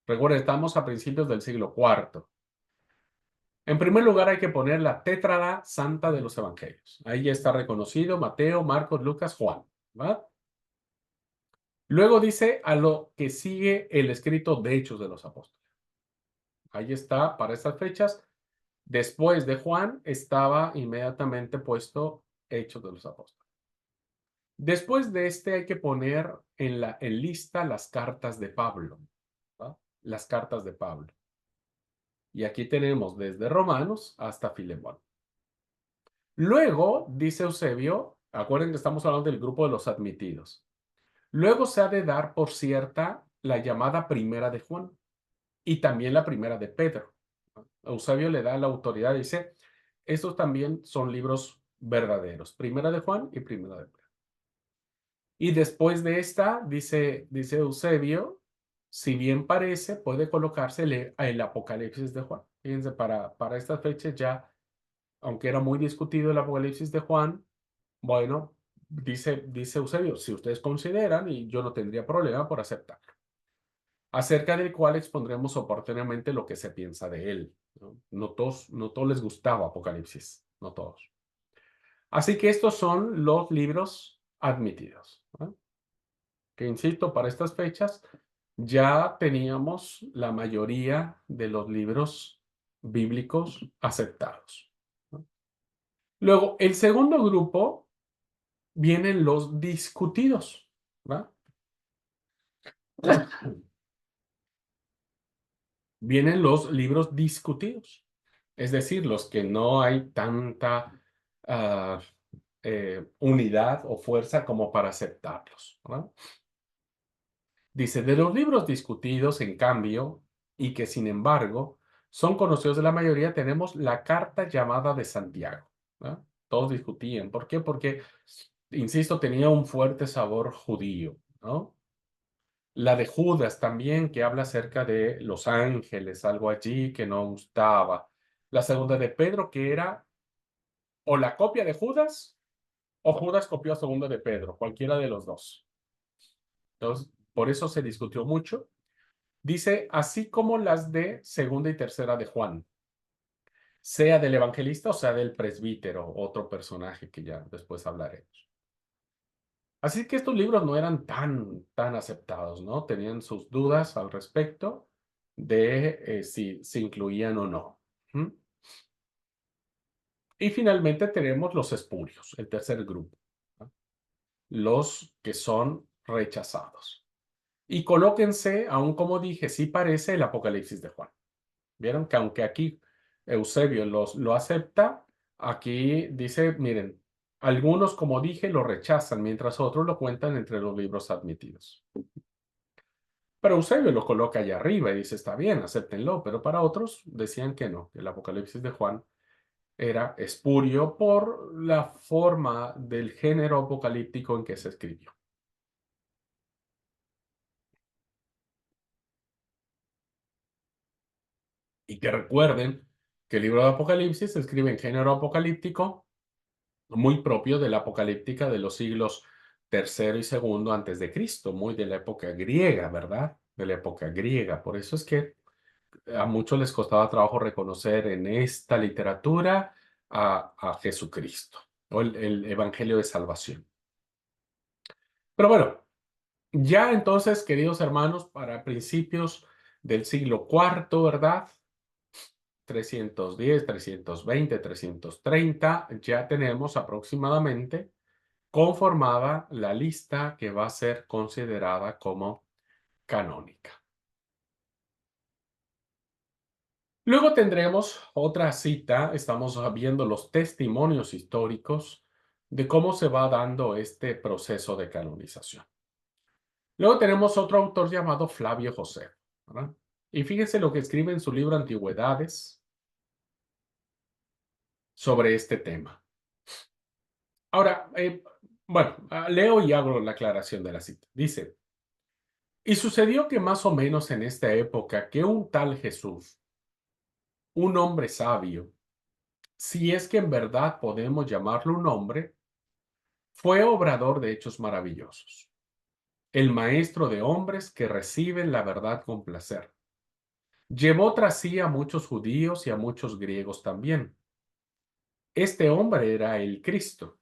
Speaker 1: Recuerda, estamos a principios del siglo IV. En primer lugar, hay que poner la tétrada santa de los evangelios. Ahí ya está reconocido Mateo, Marcos, Lucas, Juan, ¿verdad? Luego dice a lo que sigue el escrito de Hechos de los Apóstoles. Ahí está, para estas fechas. Después de Juan estaba inmediatamente puesto Hechos de los Apóstoles. Después de este hay que poner en lista las cartas de Pablo, ¿verdad? Las cartas de Pablo. Y aquí tenemos desde Romanos hasta Filemón. Luego, dice Eusebio, acuérdense que estamos hablando del grupo de los admitidos. Luego se ha de dar por cierta la llamada primera de Juan y también la primera de Pedro. Eusebio le da la autoridad, dice, estos también son libros verdaderos, primera de Juan y primera de Pedro. Y después de esta, dice Eusebio, si bien parece, puede colocarse el Apocalipsis de Juan. Fíjense, para estas fechas ya, aunque era muy discutido el Apocalipsis de Juan, bueno, dice Eusebio, si ustedes consideran, y yo no tendría problema por aceptarlo, acerca del cual expondremos oportunamente lo que se piensa de él. No todos les gustaba Apocalipsis, no todos. Así que estos son los libros admitidos, ¿no? Que insisto, para estas fechas ya teníamos la mayoría de los libros bíblicos aceptados, ¿no? Luego, el segundo grupo vienen los discutidos, ¿verdad? Vienen los libros discutidos, es decir, los que no hay tanta ah, unidad o fuerza como para aceptarlos, ¿verdad? Dice, de los libros discutidos, en cambio, y que sin embargo son conocidos de la mayoría, tenemos la carta llamada de Santiago, ¿no? Todos discutían. ¿Por qué? Porque, insisto, tenía un fuerte sabor judío, ¿no? La de Judas también, que habla acerca de los ángeles, algo allí que no gustaba. La segunda de Pedro, que era o la copia de Judas, o Judas copió a segunda de Pedro, cualquiera de los dos. Entonces, por eso se discutió mucho. Dice, así como las de segunda y tercera de Juan, sea del evangelista o sea del presbítero, otro personaje que ya después hablaremos. Así que estos libros no eran tan aceptados, ¿no? Tenían sus dudas al respecto de si se incluían o no. ¿Mm? Y finalmente tenemos los espurios, el tercer grupo, ¿no? Los que son rechazados. Y colóquense, aún como dije, sí parece el Apocalipsis de Juan. Vieron que aunque aquí Eusebio lo acepta, aquí dice, miren, algunos, como dije, lo rechazan, mientras otros lo cuentan entre los libros admitidos. Pero Eusebio lo coloca allá arriba y dice, está bien, acéptenlo, pero para otros decían que no, que el Apocalipsis de Juan era espurio por la forma del género apocalíptico en que se escribió. Y que recuerden que el libro de Apocalipsis se escribe en género apocalíptico muy propio de la apocalíptica de los siglos tercero y segundo antes de Cristo, muy de la época griega, ¿verdad? De la época griega. Por eso es que a muchos les costaba trabajo reconocer en esta literatura a Jesucristo o el Evangelio de Salvación. Pero bueno, ya entonces, queridos hermanos, para principios del siglo cuarto, ¿verdad? 310, 320, 330, ya tenemos aproximadamente conformada la lista que va a ser considerada como canónica. Luego tendremos otra cita, estamos viendo los testimonios históricos de cómo se va dando este proceso de canonización. Luego tenemos otro autor llamado Flavio José, ¿verdad? Y fíjense lo que escribe en su libro Antigüedades sobre este tema. Ahora, bueno, leo y hago la aclaración de la cita. Dice, y sucedió que más o menos en esta época que un tal Jesús, un hombre sabio, si es que en verdad podemos llamarlo un hombre, fue obrador de hechos maravillosos, el maestro de hombres que reciben la verdad con placer. Llevó tras sí a muchos judíos y a muchos griegos también. Este hombre era el Cristo.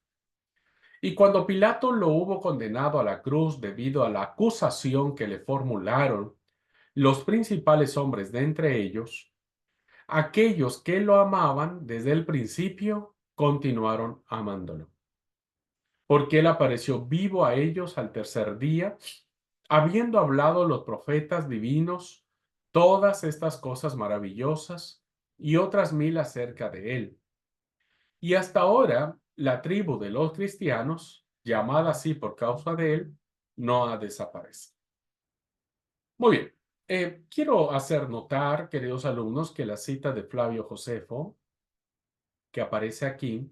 Speaker 1: Y cuando Pilato lo hubo condenado a la cruz debido a la acusación que le formularon los principales hombres de entre ellos, aquellos que lo amaban desde el principio continuaron amándolo, porque él apareció vivo a ellos al tercer día, habiendo hablado los profetas divinos todas estas cosas maravillosas y otras mil acerca de él. Y hasta ahora, la tribu de los cristianos, llamada así por causa de él, no ha desaparecido. Muy bien. Quiero hacer notar, queridos alumnos, que la cita de Flavio Josefo, que aparece aquí,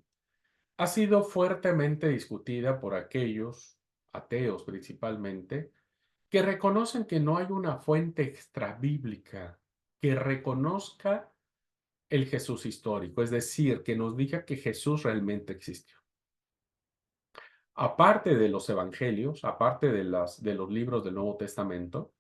Speaker 1: ha sido fuertemente discutida por aquellos, ateos principalmente, que reconocen que no hay una fuente extrabíblica que reconozca el Jesús histórico, es decir, que nos diga que Jesús realmente existió. Aparte de los evangelios, aparte de los libros del Nuevo Testamento,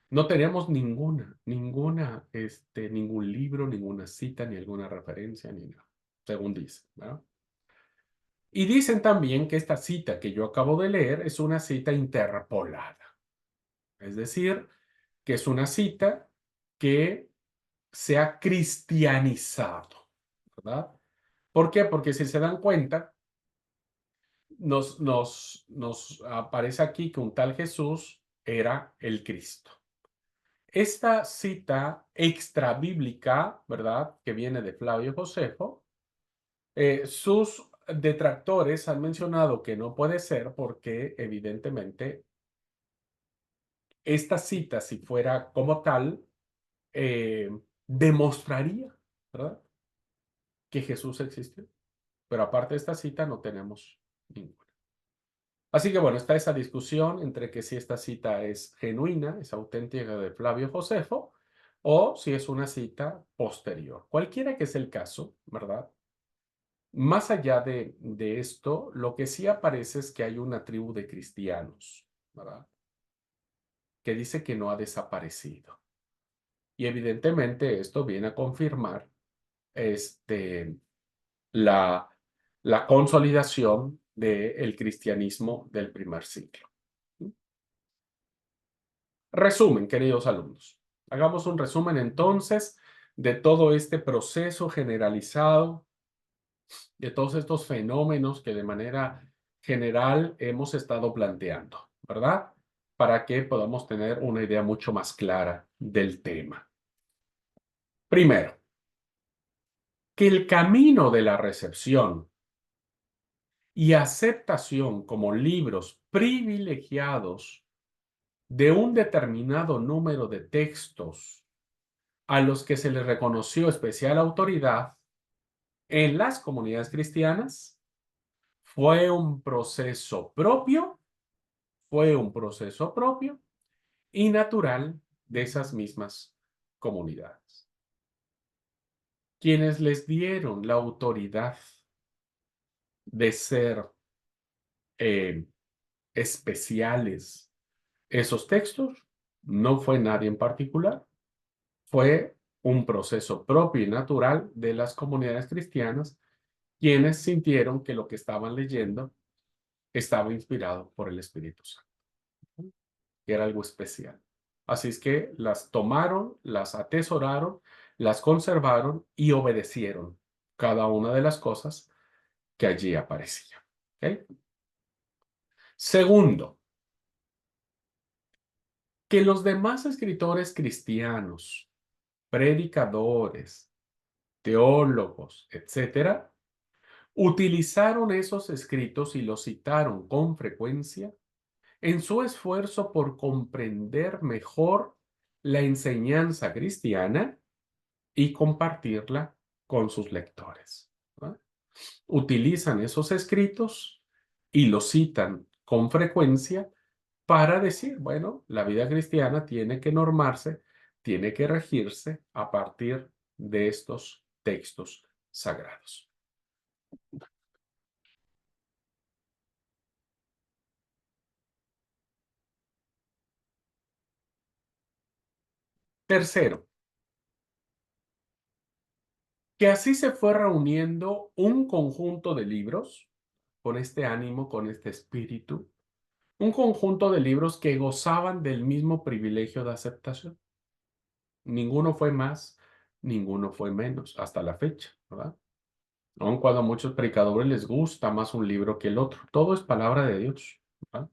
Speaker 1: no tenemos ningún libro, ninguna cita, ni alguna referencia, ni nada, según dice, ¿verdad? Y dicen también que esta cita que yo acabo de leer es una cita interpolada, es decir, que es una cita que se ha cristianizado, ¿verdad? ¿Por qué? Porque si se dan cuenta, nos aparece aquí que un tal Jesús era el Cristo. Esta cita extra bíblica, ¿verdad? Que viene de Flavio Josefo, sus detractores han mencionado que no puede ser porque evidentemente esta cita, si fuera como tal, eh, demostraría, ¿verdad? Que Jesús existió. Pero aparte de esta cita no tenemos ninguna. Así que bueno, está esa discusión entre que si esta cita es genuina, es auténtica de Flavio Josefo, o si es una cita posterior. Cualquiera que sea el caso, ¿verdad? Más allá de esto, lo que sí aparece es que hay una tribu de cristianos, ¿verdad? Que dice que no ha desaparecido. Y evidentemente esto viene a confirmar este, la, la consolidación del cristianismo del primer siglo. Resumen, queridos alumnos. Hagamos un resumen entonces de todo este proceso generalizado, de todos estos fenómenos que de manera general hemos estado planteando, ¿verdad? Para que podamos tener una idea mucho más clara del tema. Primero, que el camino de la recepción y aceptación como libros privilegiados de un determinado número de textos a los que se les reconoció especial autoridad en las comunidades cristianas fue un proceso propio y natural de esas mismas comunidades. Quienes les dieron la autoridad de ser eh, especiales esos textos no fue nadie en particular, fue un proceso propio y natural de las comunidades cristianas quienes sintieron que lo que estaban leyendo estaba inspirado por el Espíritu Santo, que era algo especial. Así es que las tomaron, las atesoraron, las conservaron y obedecieron cada una de las cosas que allí aparecían. ¿Okay? Segundo, que los demás escritores cristianos, predicadores, teólogos, etcétera, utilizaron esos escritos y los citaron con frecuencia en su esfuerzo por comprender mejor la enseñanza cristiana y compartirla con sus lectores, ¿no? Utilizan esos escritos y los citan con frecuencia para decir, bueno, la vida cristiana tiene que normarse, tiene que regirse a partir de estos textos sagrados. Tercero, que así se fue reuniendo un conjunto de libros con este ánimo, con este espíritu, un conjunto de libros que gozaban del mismo privilegio de aceptación. Ninguno fue más, ninguno fue menos, hasta la fecha, ¿verdad? Aun cuando a muchos predicadores les gusta más un libro que el otro. Todo es palabra de Dios, ¿verdad?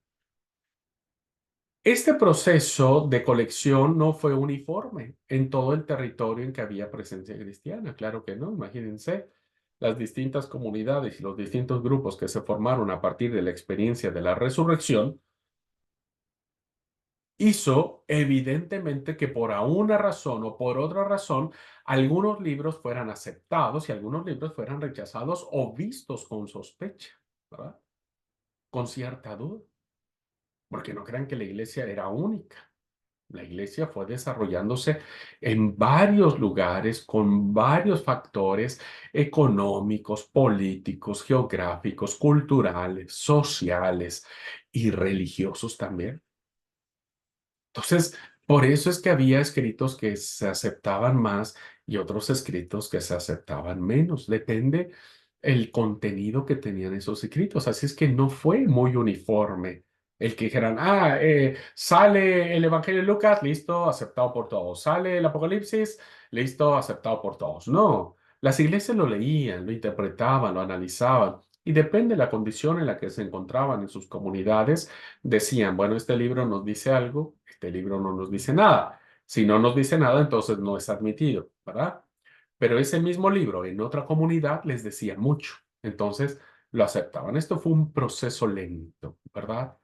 Speaker 1: Este proceso de colección no fue uniforme en todo el territorio en que había presencia cristiana. Claro que no, imagínense las distintas comunidades y los distintos grupos que se formaron a partir de la experiencia de la resurrección, hizo evidentemente que por una razón o por otra razón, algunos libros fueran aceptados y algunos libros fueran rechazados o vistos con sospecha, ¿verdad? Con cierta duda, porque no crean que la iglesia era única. La iglesia fue desarrollándose en varios lugares con varios factores económicos, políticos, geográficos, culturales, sociales y religiosos también. Entonces, por eso es que había escritos que se aceptaban más y otros escritos que se aceptaban menos. Depende el contenido que tenían esos escritos. Así es que no fue muy uniforme el que dijeran, sale el Evangelio de Lucas, listo, aceptado por todos. Sale el Apocalipsis, listo, aceptado por todos. No, las iglesias lo leían, lo interpretaban, lo analizaban. Y depende de la condición en la que se encontraban en sus comunidades, decían, bueno, este libro nos dice algo, este libro no nos dice nada. Si no nos dice nada, entonces no es admitido, ¿verdad? Pero ese mismo libro en otra comunidad les decía mucho. Entonces lo aceptaban. Esto fue un proceso lento, ¿verdad?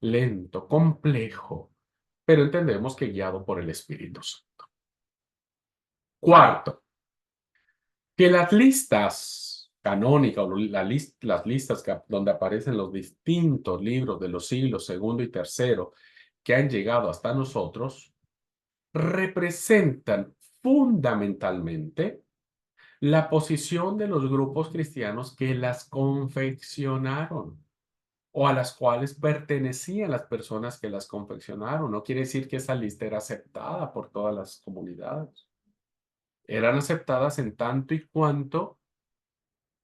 Speaker 1: Lento, complejo, pero entendemos que guiado por el Espíritu Santo. Cuarto, que las listas canónicas o las listas donde aparecen los distintos libros de los siglos segundo y tercero que han llegado hasta nosotros representan fundamentalmente la posición de los grupos cristianos que las confeccionaron o a las cuales pertenecían las personas que las confeccionaron. No quiere decir que esa lista era aceptada por todas las comunidades. Eran aceptadas en tanto y cuanto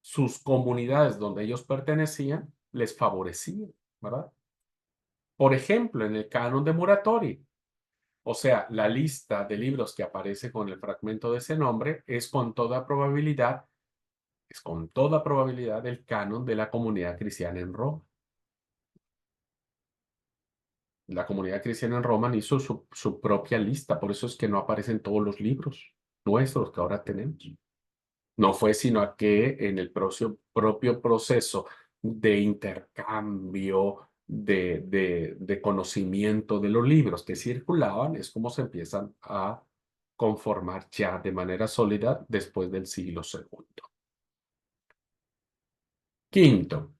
Speaker 1: sus comunidades donde ellos pertenecían les favorecían, ¿verdad? Por ejemplo, en el canon de Muratori, o sea, la lista de libros que aparece con el fragmento de ese nombre es con toda probabilidad el canon de la comunidad cristiana en Roma. La comunidad cristiana en Roma hizo su propia lista, por eso es que no aparecen todos los libros nuestros que ahora tenemos. No fue sino a que en el propio proceso de intercambio de conocimiento de los libros que circulaban, es como se empiezan a conformar ya de manera sólida después del siglo segundo. Quinto,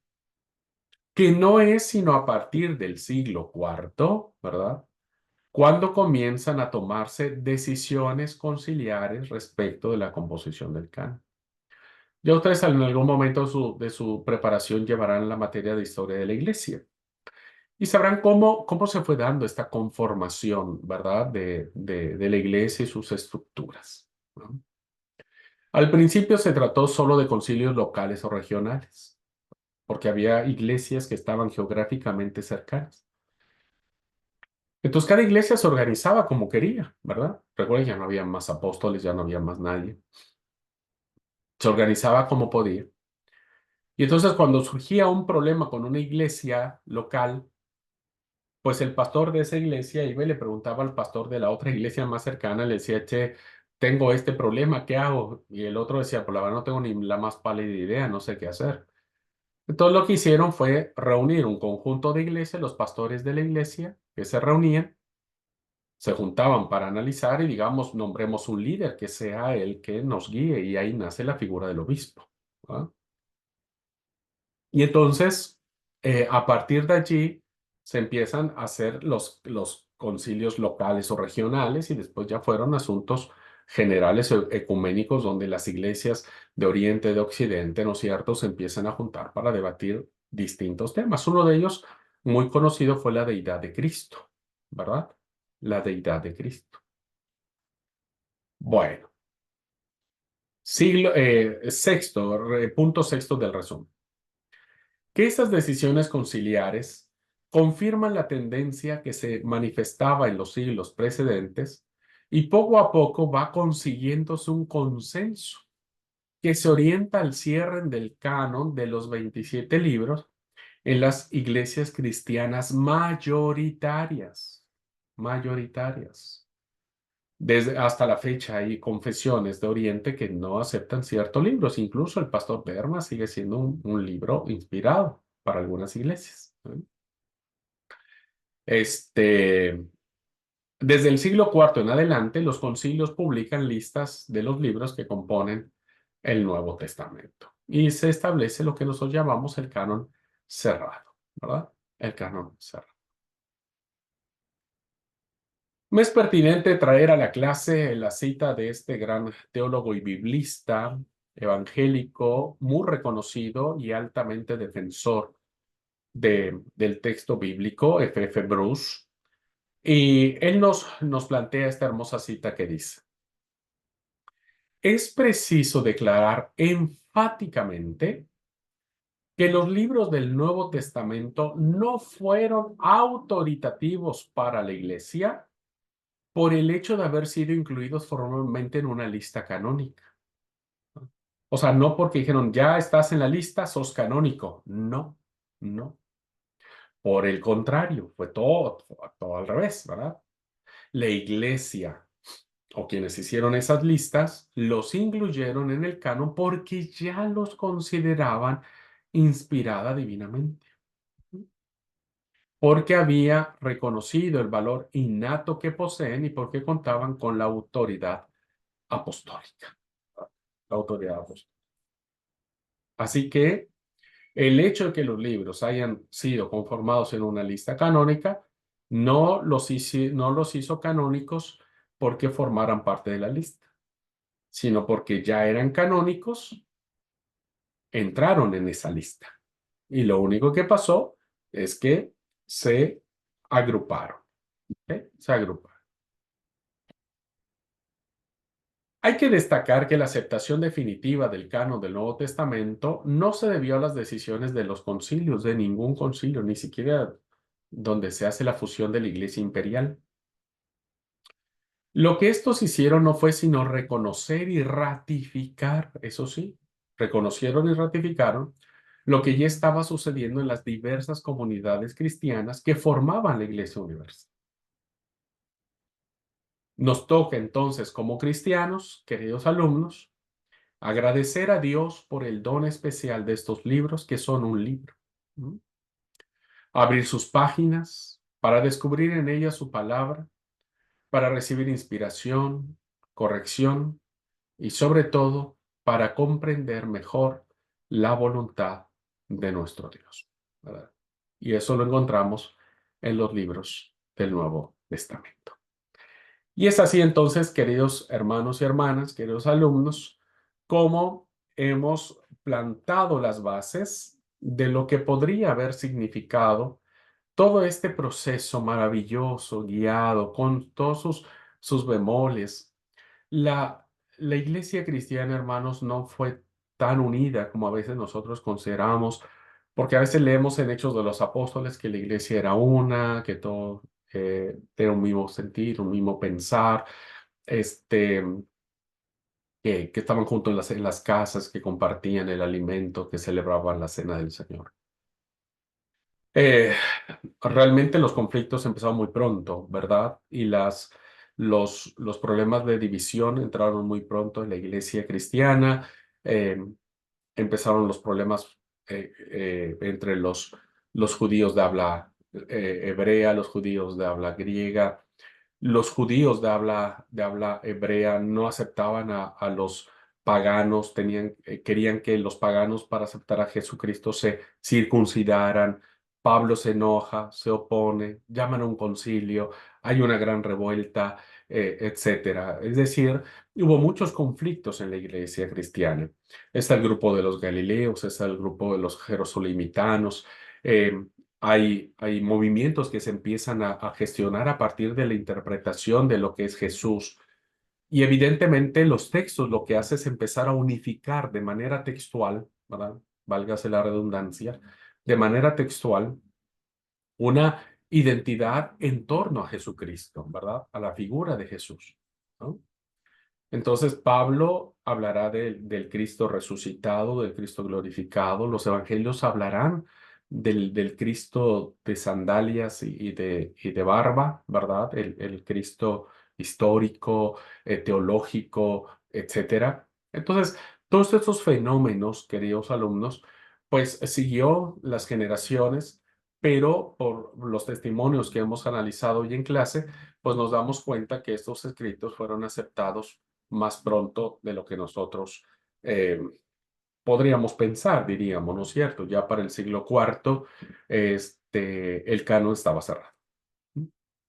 Speaker 1: que no es sino a partir del siglo cuarto, ¿verdad? Cuando comienzan a tomarse decisiones conciliares respecto de la composición del canon. Ya ustedes en algún momento de su preparación llevarán la materia de historia de la iglesia y sabrán cómo se fue dando esta conformación, ¿verdad? De la iglesia y sus estructuras, ¿no? Al principio se trató solo de concilios locales o regionales, porque había iglesias que estaban geográficamente cercanas. Entonces cada iglesia se organizaba como quería, ¿verdad? Recuerden, ya no había más apóstoles, ya no había más nadie. Se organizaba como podía. Y entonces cuando surgía un problema con una iglesia local, pues el pastor de esa iglesia iba y le preguntaba al pastor de la otra iglesia más cercana, le decía, che, tengo este problema, ¿qué hago? Y el otro decía, pues la verdad no tengo ni la más pálida idea, no sé qué hacer. Entonces lo que hicieron fue reunir un conjunto de iglesias, los pastores de la iglesia que se reunían, se juntaban para analizar y digamos, nombremos un líder que sea el que nos guíe y ahí nace la figura del obispo, ¿ah? Y entonces, a partir de allí, se empiezan a hacer los concilios locales o regionales y después ya fueron asuntos generales ecuménicos donde las iglesias de Oriente, de Occidente, ¿no es cierto?, se empiezan a juntar para debatir distintos temas. Uno de ellos, muy conocido, fue la deidad de Cristo, ¿verdad? La deidad de Cristo. Bueno, punto sexto del resumen. Que estas decisiones conciliares confirman la tendencia que se manifestaba en los siglos precedentes y poco a poco va consiguiéndose un consenso que se orienta al cierre del canon de los 27 libros en las iglesias cristianas mayoritarias. Mayoritarias. Desde hasta la fecha hay confesiones de Oriente que no aceptan ciertos libros. Incluso el pastor Berma sigue siendo un libro inspirado para algunas iglesias. Este, Desde el siglo IV en adelante, los concilios publican listas de los libros que componen el Nuevo Testamento y se establece lo que nosotros llamamos el canon cerrado, ¿verdad? El canon cerrado. Me es pertinente traer a la clase la cita de este gran teólogo y biblista evangélico, muy reconocido y altamente defensor del texto bíblico, F. Bruce, y él nos plantea esta hermosa cita que dice: es preciso declarar enfáticamente que los libros del Nuevo Testamento no fueron autoritativos para la Iglesia por el hecho de haber sido incluidos formalmente en una lista canónica. O sea, no porque dijeron, ya estás en la lista, sos canónico. No, no. Por el contrario, fue todo al revés, ¿verdad? La Iglesia o quienes hicieron esas listas los incluyeron en el canon porque ya los consideraban inspirada divinamente, porque había reconocido el valor innato que poseen y porque contaban con la autoridad apostólica. La autoridad apostólica. Así que el hecho de que los libros hayan sido conformados en una lista canónica no los hizo canónicos porque formaran parte de la lista, sino porque ya eran canónicos, entraron en esa lista. Y lo único que pasó es que se agruparon. ¿Ok? Se agruparon. Hay que destacar que la aceptación definitiva del canon del Nuevo Testamento no se debió a las decisiones de los concilios, de ningún concilio, ni siquiera donde se hace la fusión de la Iglesia imperial. Lo que estos hicieron no fue sino reconocer y ratificar, eso sí, reconocieron y ratificaron lo que ya estaba sucediendo en las diversas comunidades cristianas que formaban la Iglesia Universal. Nos toca entonces, como cristianos, queridos alumnos, agradecer a Dios por el don especial de estos libros, que son un libro. ¿Mm? Abrir sus páginas para descubrir en ellas su palabra, para recibir inspiración, corrección y sobre todo para comprender mejor la voluntad de nuestro Dios, ¿verdad? Y eso lo encontramos en los libros del Nuevo Testamento. Y es así entonces, queridos hermanos y hermanas, queridos alumnos, como hemos plantado las bases de lo que podría haber significado todo este proceso maravilloso, guiado con todos sus bemoles. La iglesia cristiana, hermanos, no fue tan unida como a veces nosotros consideramos, porque a veces leemos en Hechos de los Apóstoles que la iglesia era una, que todo era un mismo sentir, un mismo pensar, este, que estaban juntos en las casas, que compartían el alimento, que celebraban la cena del Señor. Eh, Realmente los conflictos empezaron muy pronto, ¿verdad? Y los problemas de división entraron muy pronto en la iglesia cristiana. eh, Empezaron los problemas entre los judíos de habla hebrea, los judíos de habla griega. Los judíos de habla hebrea no aceptaban a los paganos, querían que los paganos para aceptar a Jesucristo se circuncidaran. Pablo se enoja, se opone, llaman a un concilio, hay una gran revuelta. etcétera. Es decir, hubo muchos conflictos en la iglesia cristiana. Está el grupo de los Galileos, está el grupo de los jerosolimitanos. eh, hay movimientos que se empiezan a gestionar a partir de la interpretación de lo que es Jesús. Y evidentemente los textos lo que hace es empezar a unificar de manera textual, ¿verdad? Válgase la redundancia, de manera textual una identidad en torno a Jesucristo, ¿verdad? A la figura de Jesús, ¿no? Entonces Pablo hablará del Cristo resucitado, del Cristo glorificado. Los evangelios hablarán del Cristo de sandalias y de barba, ¿verdad? El Cristo histórico, teológico, etcétera. Entonces, todos estos fenómenos, queridos alumnos, pues siguió las generaciones, pero por los testimonios que hemos analizado hoy en clase, pues nos damos cuenta que estos escritos fueron aceptados más pronto de lo que nosotros eh, podríamos pensar, diríamos, ¿no es cierto? Ya para el siglo cuarto, el canon estaba cerrado.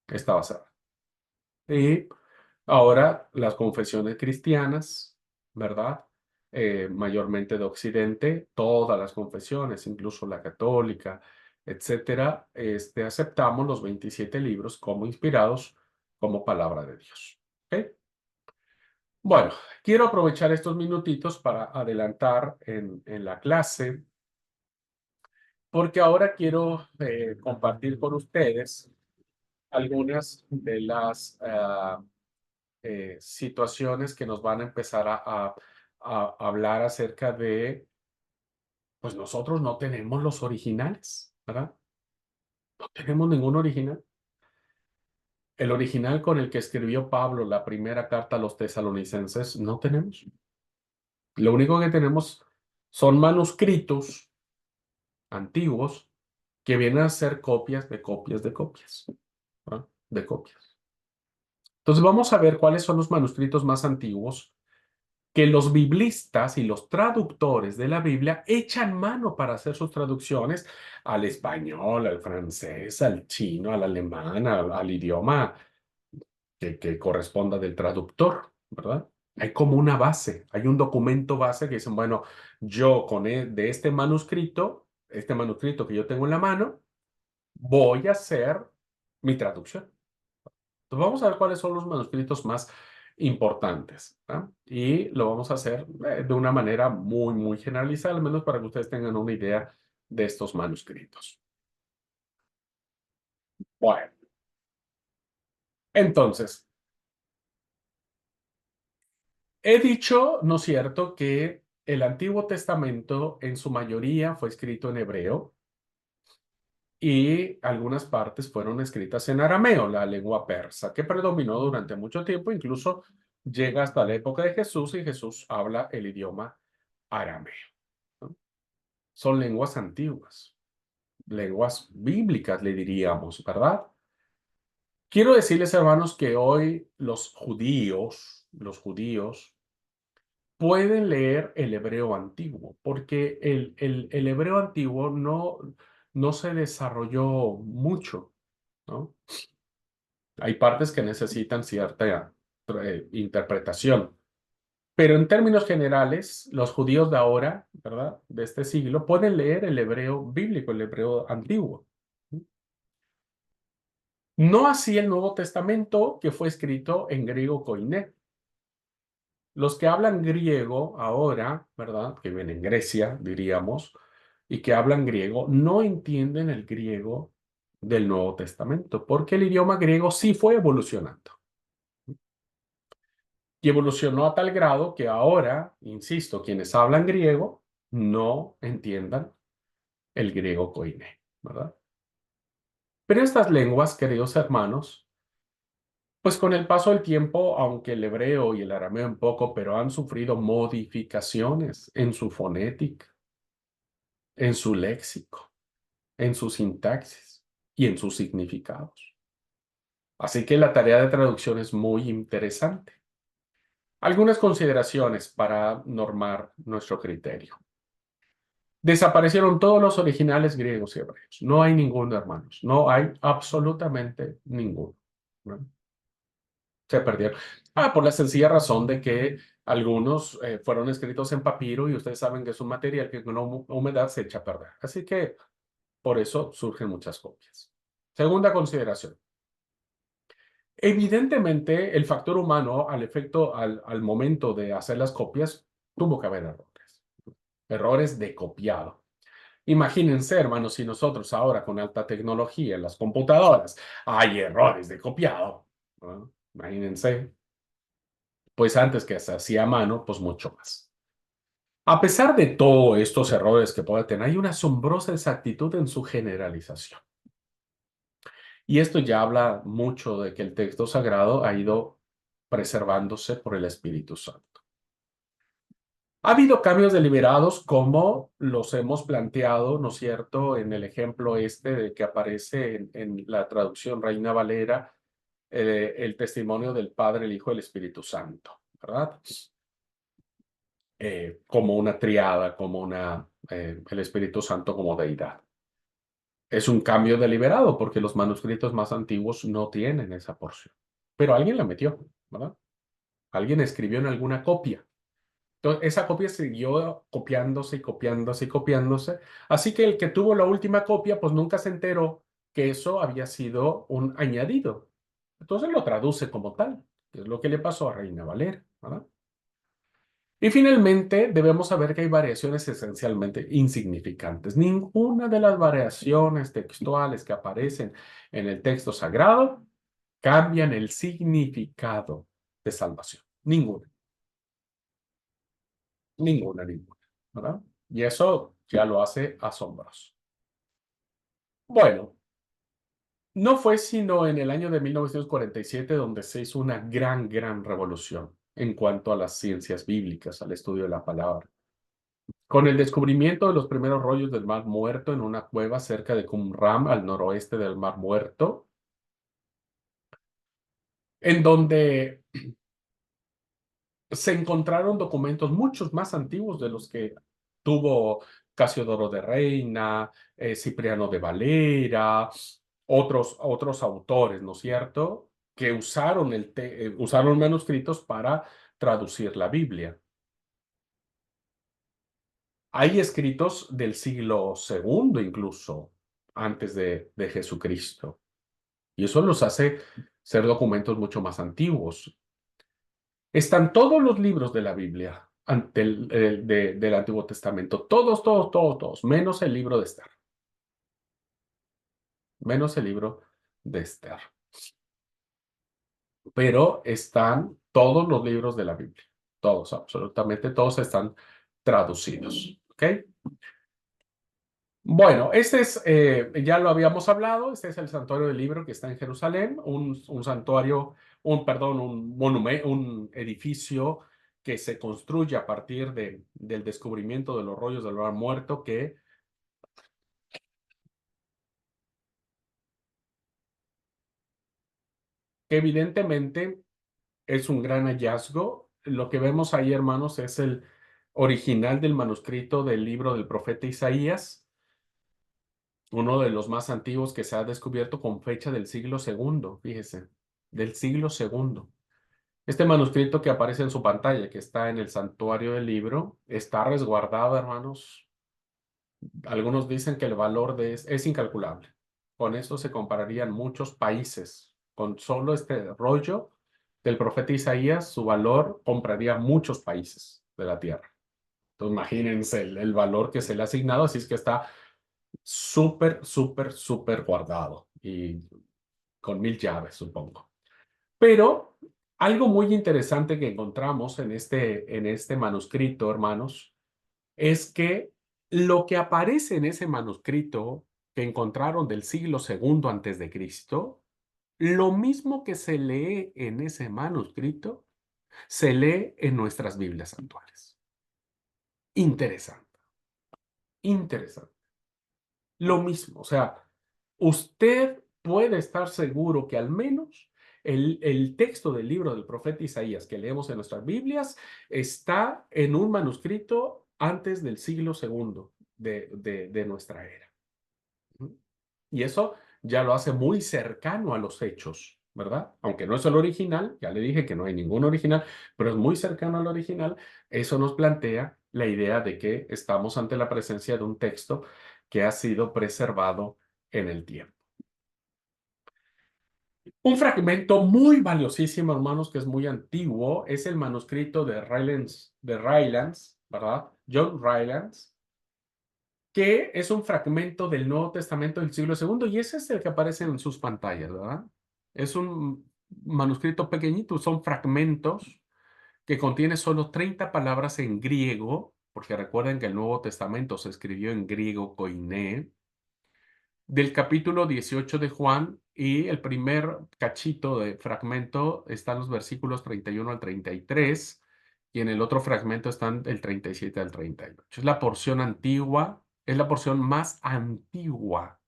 Speaker 1: Estaba cerrado. Y ahora las confesiones cristianas, ¿verdad? Mayormente de Occidente, todas las confesiones, incluso la católica, etcétera, aceptamos los 27 libros como inspirados como palabra de Dios. ¿Ok? Bueno, quiero aprovechar estos minutitos para adelantar en la clase, porque ahora quiero compartir con ustedes algunas de las situaciones que nos van a empezar a hablar acerca de, pues nosotros no tenemos los originales, ¿verdad? No tenemos ningún original. El original con el que escribió Pablo la primera carta a los tesalonicenses, no tenemos. Lo único que tenemos son manuscritos antiguos que vienen a ser copias de copias de copias, ¿verdad? De copias. Entonces vamos a ver cuáles son los manuscritos más antiguos que los biblistas y los traductores de la Biblia echan mano para hacer sus traducciones al español, al francés, al chino, al alemán, al idioma que corresponda del traductor, ¿verdad? Hay como una base, hay un documento base que dicen, bueno, yo de este manuscrito que yo tengo en la mano, voy a hacer mi traducción. Entonces vamos a ver cuáles son los manuscritos más importantes, ¿ah? Y lo vamos a hacer de una manera muy, muy generalizada, al menos para que ustedes tengan una idea de estos manuscritos. Bueno, entonces, he dicho, ¿no es cierto?, que el Antiguo Testamento en su mayoría fue escrito en hebreo y algunas partes fueron escritas en arameo, la lengua persa, que predominó durante mucho tiempo, incluso llega hasta la época de Jesús y Jesús habla el idioma arameo, ¿no? Son lenguas antiguas, lenguas bíblicas, le diríamos, ¿verdad? Quiero decirles, hermanos, que hoy los judíos pueden leer el hebreo antiguo, porque el hebreo antiguo no se desarrolló mucho, ¿no? Hay partes que necesitan cierta interpretación, pero en términos generales, los judíos de ahora, ¿verdad? De este siglo, pueden leer el hebreo bíblico, el hebreo antiguo. No así el Nuevo Testamento, que fue escrito en griego koiné. Los que hablan griego ahora, ¿verdad? Que viven en Grecia, diríamos, y que hablan griego, no entienden el griego del Nuevo Testamento, porque el idioma griego sí fue evolucionando. Y evolucionó a tal grado que ahora, insisto, quienes hablan griego no entiendan el griego koiné, ¿verdad? Pero estas lenguas, queridos hermanos, pues con el paso del tiempo, aunque el hebreo y el arameo un poco, pero han sufrido modificaciones en su fonética, en su léxico, en su sintaxis y en sus significados. Así que la tarea de traducción es muy interesante. Algunas consideraciones para normar nuestro criterio. Desaparecieron todos los originales griegos y hebreos. No hay ninguno, hermanos. No hay absolutamente ninguno, ¿no? Se perdieron. Por la sencilla razón de que algunos fueron escritos en papiro y ustedes saben que es un material que con humedad se echa a perder. Así que por eso surgen muchas copias. Segunda consideración. Evidentemente, el factor humano al momento de hacer las copias tuvo que haber errores. Errores de copiado. Imagínense, hermanos, si nosotros ahora con alta tecnología en las computadoras hay errores de copiado, ¿no? Imagínense, pues antes que se hacía a mano, pues mucho más. A pesar de todos estos errores que puede tener, hay una asombrosa exactitud en su generalización. Y esto ya habla mucho de que el texto sagrado ha ido preservándose por el Espíritu Santo. Ha habido cambios deliberados como los hemos planteado, ¿no es cierto?, en el ejemplo este de que aparece en la traducción Reina Valera, el testimonio del Padre, el Hijo y el Espíritu Santo, ¿verdad? Como una triada, el Espíritu Santo como deidad. Es un cambio deliberado porque los manuscritos más antiguos no tienen esa porción. Pero alguien la metió, ¿verdad? Alguien escribió en alguna copia. Entonces, esa copia siguió copiándose y copiándose y copiándose. Así que el que tuvo la última copia, pues nunca se enteró que eso había sido un añadido. Entonces lo traduce como tal, que es lo que le pasó a Reina Valera, ¿verdad? Y finalmente, debemos saber que hay variaciones esencialmente insignificantes. Ninguna de las variaciones textuales que aparecen en el texto sagrado cambian el significado de salvación. Ninguna, ninguna, ¿verdad? Y eso ya lo hace asombroso. Bueno, no fue sino en el año de 1947 donde se hizo una gran revolución en cuanto a las ciencias bíblicas, al estudio de la palabra. Con el descubrimiento de los primeros rollos del Mar Muerto en una cueva cerca de Qumran, al noroeste del Mar Muerto, en donde se encontraron documentos muchos más antiguos de los que tuvo Casiodoro de Reina, Cipriano de Valera, otros autores, ¿no es cierto?, que usaron manuscritos para traducir la Biblia. Hay escritos del siglo segundo incluso, antes de Jesucristo. Y eso los hace ser documentos mucho más antiguos. Están todos los libros de la Biblia del Antiguo Testamento. Todos, menos el libro de Esther. Menos el libro de Esther. Pero están todos los libros de la Biblia. Todos, absolutamente todos están traducidos. ¿Ok? Bueno, ya lo habíamos hablado, este es el santuario del libro que está en Jerusalén, un santuario, perdón, un monumento, un edificio que se construye a partir del descubrimiento de los rollos del Mar Muerto, que evidentemente es un gran hallazgo. Lo que vemos ahí, hermanos, es el original del manuscrito del libro del profeta Isaías, uno de los más antiguos que se ha descubierto con fecha del siglo segundo, fíjese, del siglo segundo. Este manuscrito que aparece en su pantalla, que está en el santuario del libro, está resguardado, hermanos. Algunos dicen que el valor es incalculable. Con esto se compararían muchos países. Con solo este rollo del profeta Isaías, su valor compraría muchos países de la tierra. Entonces, imagínense el valor que se le ha asignado, así es que está súper guardado y con 1000 llaves, supongo. Pero algo muy interesante que encontramos en este manuscrito, hermanos, es que lo que aparece en ese manuscrito que encontraron del siglo segundo antes de Cristo, lo mismo que se lee en ese manuscrito, se lee en nuestras Biblias actuales. Interesante, interesante. Lo mismo, o sea, usted puede estar seguro que al menos el texto del libro del profeta Isaías que leemos en nuestras Biblias está en un manuscrito antes del siglo segundo de nuestra era. Y eso ya lo hace muy cercano a los hechos ¿verdad? Aunque no es el original, ya le dije que no hay ningún original, pero es muy cercano al original. Eso nos plantea la idea de que estamos ante la presencia de un texto que ha sido preservado en el tiempo. Un fragmento muy valiosísimo, hermanos, que es muy antiguo, es el manuscrito de Rylands, ¿verdad? John Rylands, que es un fragmento del Nuevo Testamento del siglo II, y ese es el que aparece en sus pantallas, ¿verdad? Es un manuscrito pequeñito, son fragmentos que contiene solo 30 palabras en griego, porque recuerden que el Nuevo Testamento se escribió en griego koiné, del capítulo 18 de Juan, y el primer cachito de fragmento está en los versículos 31 al 33, y en el otro fragmento están del 37 al 38. Es la porción antigua, es la porción más antigua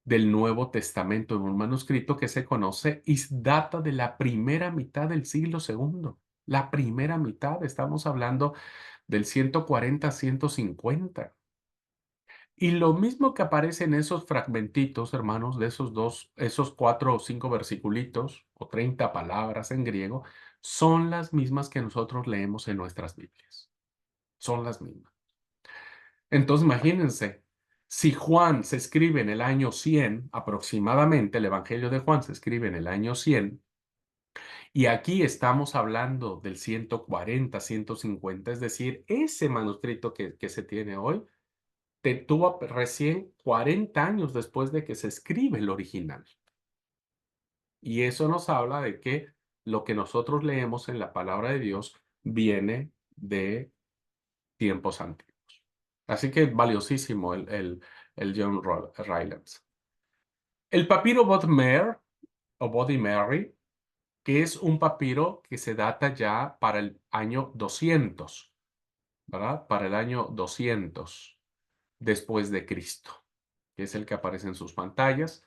Speaker 1: del Nuevo Testamento en un manuscrito que se conoce y data de la primera mitad del siglo segundo. La primera mitad, estamos hablando del 140 a 150. Y lo mismo que aparece en esos fragmentitos, hermanos, de esos 4 o 5 versiculitos o 30 palabras en griego, son las mismas que nosotros leemos en nuestras Biblias. Son las mismas. Entonces, imagínense, si Juan se escribe en el año 100, aproximadamente, el Evangelio de Juan se escribe en el año 100, y aquí estamos hablando del 140, 150, es decir, ese manuscrito que se tiene hoy tuvo recién 40 años después de que se escribe el original. Y eso nos habla de que lo que nosotros leemos en la palabra de Dios viene de tiempos antiguos. Así que valiosísimo el John Rylands. El papiro Bodmer o Body Mary, que es un papiro que se data ya para el año 200, ¿verdad? Para el año 200 después de Cristo, que es el que aparece en sus pantallas.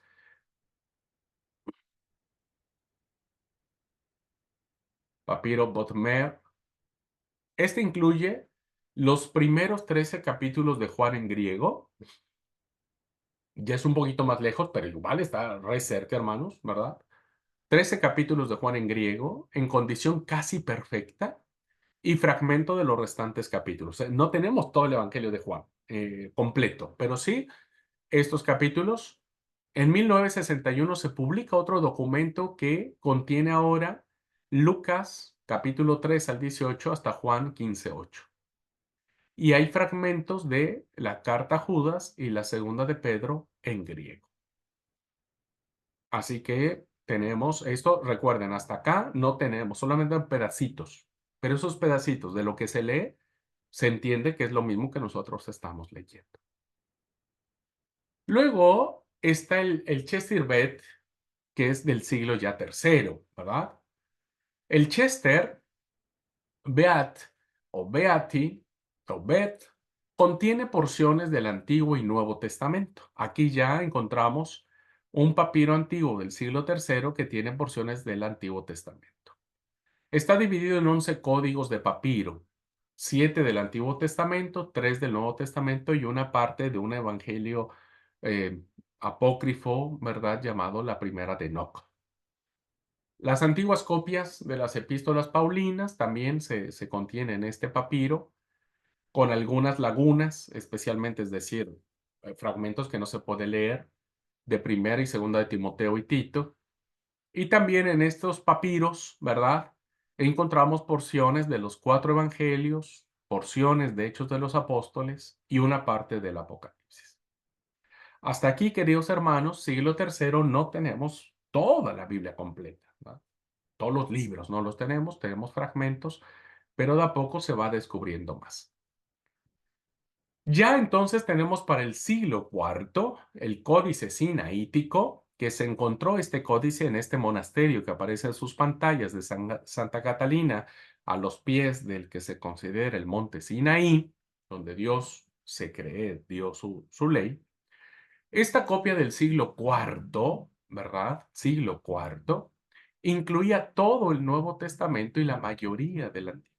Speaker 1: Papiro Bodmer. Este incluye los primeros 13 capítulos de Juan en griego. Ya es un poquito más lejos, pero igual está re cerca, hermanos, ¿verdad? 13 capítulos de Juan en griego, en condición casi perfecta, y fragmento de los restantes capítulos. No tenemos todo el Evangelio de Juan completo, pero sí estos capítulos. En 1961 se publica otro documento que contiene ahora Lucas capítulo 3 al 18 hasta Juan 15:8. Y hay fragmentos de la carta a Judas y la segunda de Pedro en griego. Así que tenemos esto, recuerden, hasta acá no tenemos, solamente pedacitos, pero esos pedacitos de lo que se lee, se entiende que es lo mismo que nosotros estamos leyendo. Luego está el Chester Bet, que es del siglo ya tercero, ¿verdad? El Chester Beat o Beati o Bet contiene porciones del Antiguo y Nuevo Testamento. Aquí ya encontramos un papiro antiguo del siglo III que tiene porciones del Antiguo Testamento. Está dividido en 11 códigos de papiro, 7 del Antiguo Testamento, 3 del Nuevo Testamento y una parte de un evangelio eh, apócrifo, ¿verdad? Llamado la Primera de Enoc. Las antiguas copias de las epístolas paulinas también se contienen en este papiro, con algunas lagunas, especialmente, es decir, fragmentos que no se puede leer, de Primera y Segunda de Timoteo y Tito. Y también en estos papiros, ¿verdad? Encontramos porciones de los 4 evangelios, porciones de Hechos de los Apóstoles y una parte del Apocalipsis. Hasta aquí, queridos hermanos, siglo III, no tenemos toda la Biblia completa, ¿verdad? Todos los libros no los tenemos fragmentos, pero de a poco se va descubriendo más. Ya entonces tenemos para el siglo IV el Códice Sinaítico, que se encontró este códice en este monasterio que aparece en sus pantallas de Santa Catalina, a los pies del que se considera el monte Sinaí, donde Dios se cree, dio su ley. Esta copia del siglo IV, ¿verdad? Siglo IV, incluía todo el Nuevo Testamento y la mayoría del Antiguo.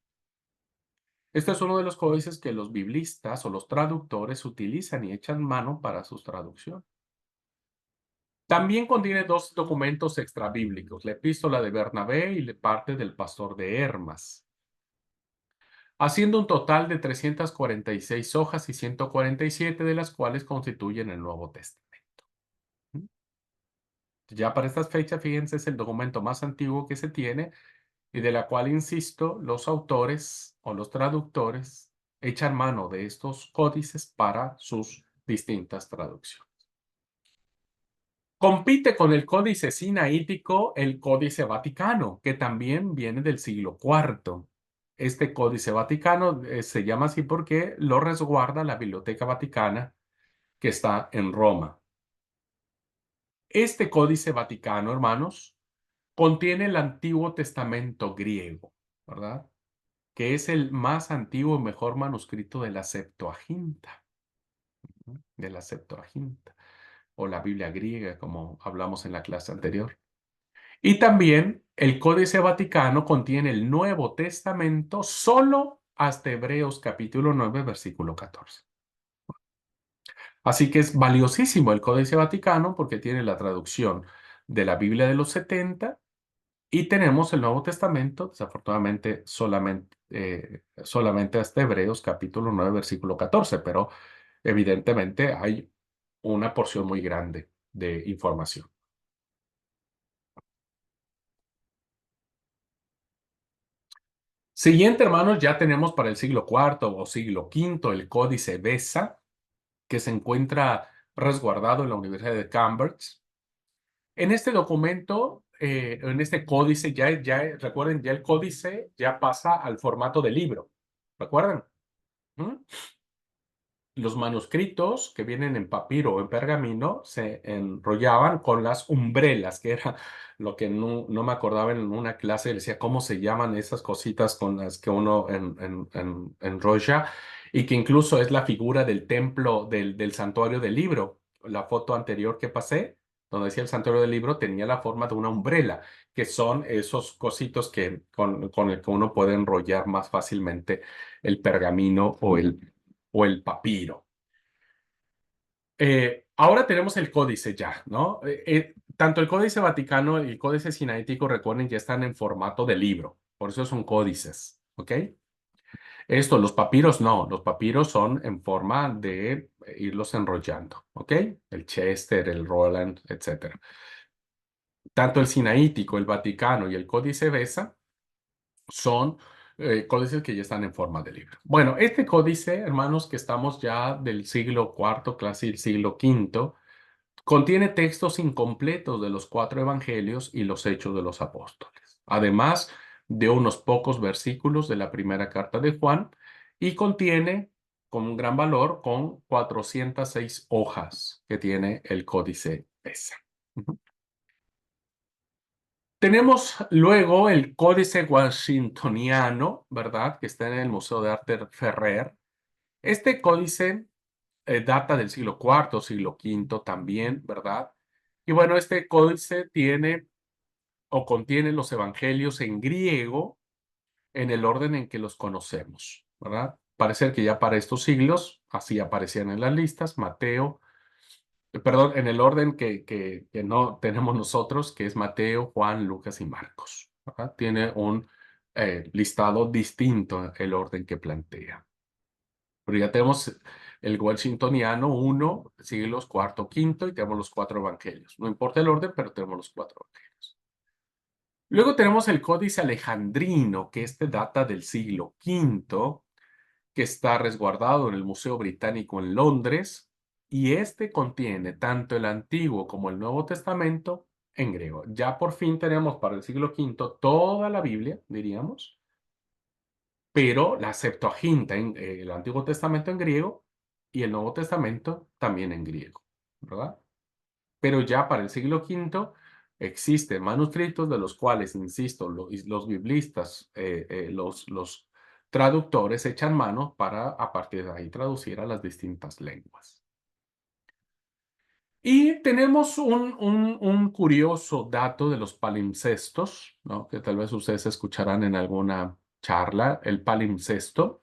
Speaker 1: Este es uno de los códices que los biblistas o los traductores utilizan y echan mano para sus traducciones. También contiene dos documentos extrabíblicos, la epístola de Bernabé y la parte del pastor de Hermas, haciendo un total de 346 hojas y 147 de las cuales constituyen el Nuevo Testamento. Ya para estas fechas, fíjense, es el documento más antiguo que se tiene y de la cual, insisto, los autores o los traductores echan mano de estos códices para sus distintas traducciones. Compite con el Códice Sinaítico el Códice Vaticano, que también viene del siglo IV. Este Códice Vaticano se llama así porque lo resguarda la Biblioteca Vaticana que está en Roma. Este Códice Vaticano, hermanos, contiene el Antiguo Testamento griego, ¿verdad? Que es el más antiguo y mejor manuscrito de la Septuaginta, ¿no? De la Septuaginta, o la Biblia griega, como hablamos en la clase anterior. Y también el Códice Vaticano contiene el Nuevo Testamento solo hasta Hebreos capítulo 9, versículo 14. Así que es valiosísimo el Códice Vaticano porque tiene la traducción de la Biblia de los 70 y tenemos el Nuevo Testamento, desafortunadamente solamente hasta Hebreos capítulo 9, versículo 14, pero evidentemente hay una porción muy grande de información. Siguiente, hermanos, ya tenemos para el siglo IV o siglo V el Códice Beza, que se encuentra resguardado en la Universidad de Cambridge. En este documento, en este códice, recuerden, ya el códice ya pasa al formato de libro. ¿Recuerdan? ¿Mm? Los manuscritos que vienen en papiro o en pergamino se enrollaban con las umbrelas, que era lo que no me acordaba en una clase, decía cómo se llaman esas cositas con las que uno enrolla y que incluso es la figura del templo del santuario del libro. La foto anterior que pasé, donde decía el santuario del libro, tenía la forma de una umbrela, que son esos cositos con el que uno puede enrollar más fácilmente el pergamino o el papiro. Ahora tenemos el códice ya, ¿no? Tanto el Códice Vaticano y el Códice Sinaítico, recuerden, ya están en formato de libro, por eso son códices, ¿ok? Los papiros no, los papiros son en forma de irlos enrollando, ¿ok? El Chester, el Roland, etcétera. Tanto el Sinaítico, el Vaticano y el Códice Beza son códices que ya están en forma de libro. Bueno, este códice, hermanos, que estamos ya del siglo IV, casi el siglo V, contiene textos incompletos de los 4 evangelios y los hechos de los apóstoles, además de unos pocos versículos de la primera carta de Juan, y contiene, con un gran valor, con 406 hojas que tiene el Códice Beza. Tenemos luego el Códice Washingtoniano, ¿verdad? Que está en el Museo de Arte Ferrer. Este códice data del siglo IV, siglo V también, ¿verdad? Y bueno, este códice tiene o contiene los evangelios en griego en el orden en que los conocemos, ¿verdad? Parece que ya para estos siglos así aparecían en las listas, Mateo, perdón, en el orden que no tenemos nosotros, que es Mateo, Juan, Lucas y Marcos, ¿verdad? Tiene un listado distinto el orden que plantea. Pero ya tenemos el Washingtoniano 1, siglos cuarto, quinto, y tenemos los 4 evangelios. No importa el orden, pero tenemos los 4 evangelios. Luego tenemos el Códice Alejandrino, que este data del siglo V, que está resguardado en el Museo Británico en Londres, y este contiene tanto el Antiguo como el Nuevo Testamento en griego. Ya por fin tenemos para el siglo V toda la Biblia, diríamos, pero la Septuaginta, el Antiguo Testamento en griego y el Nuevo Testamento también en griego, ¿verdad? Pero ya para el siglo V existen manuscritos de los cuales, insisto, los biblistas, los traductores echan mano para a partir de ahí traducir a las distintas lenguas. Y tenemos un curioso dato de los palimpsestos, ¿no? Que tal vez ustedes escucharán en alguna charla, el palimpsesto.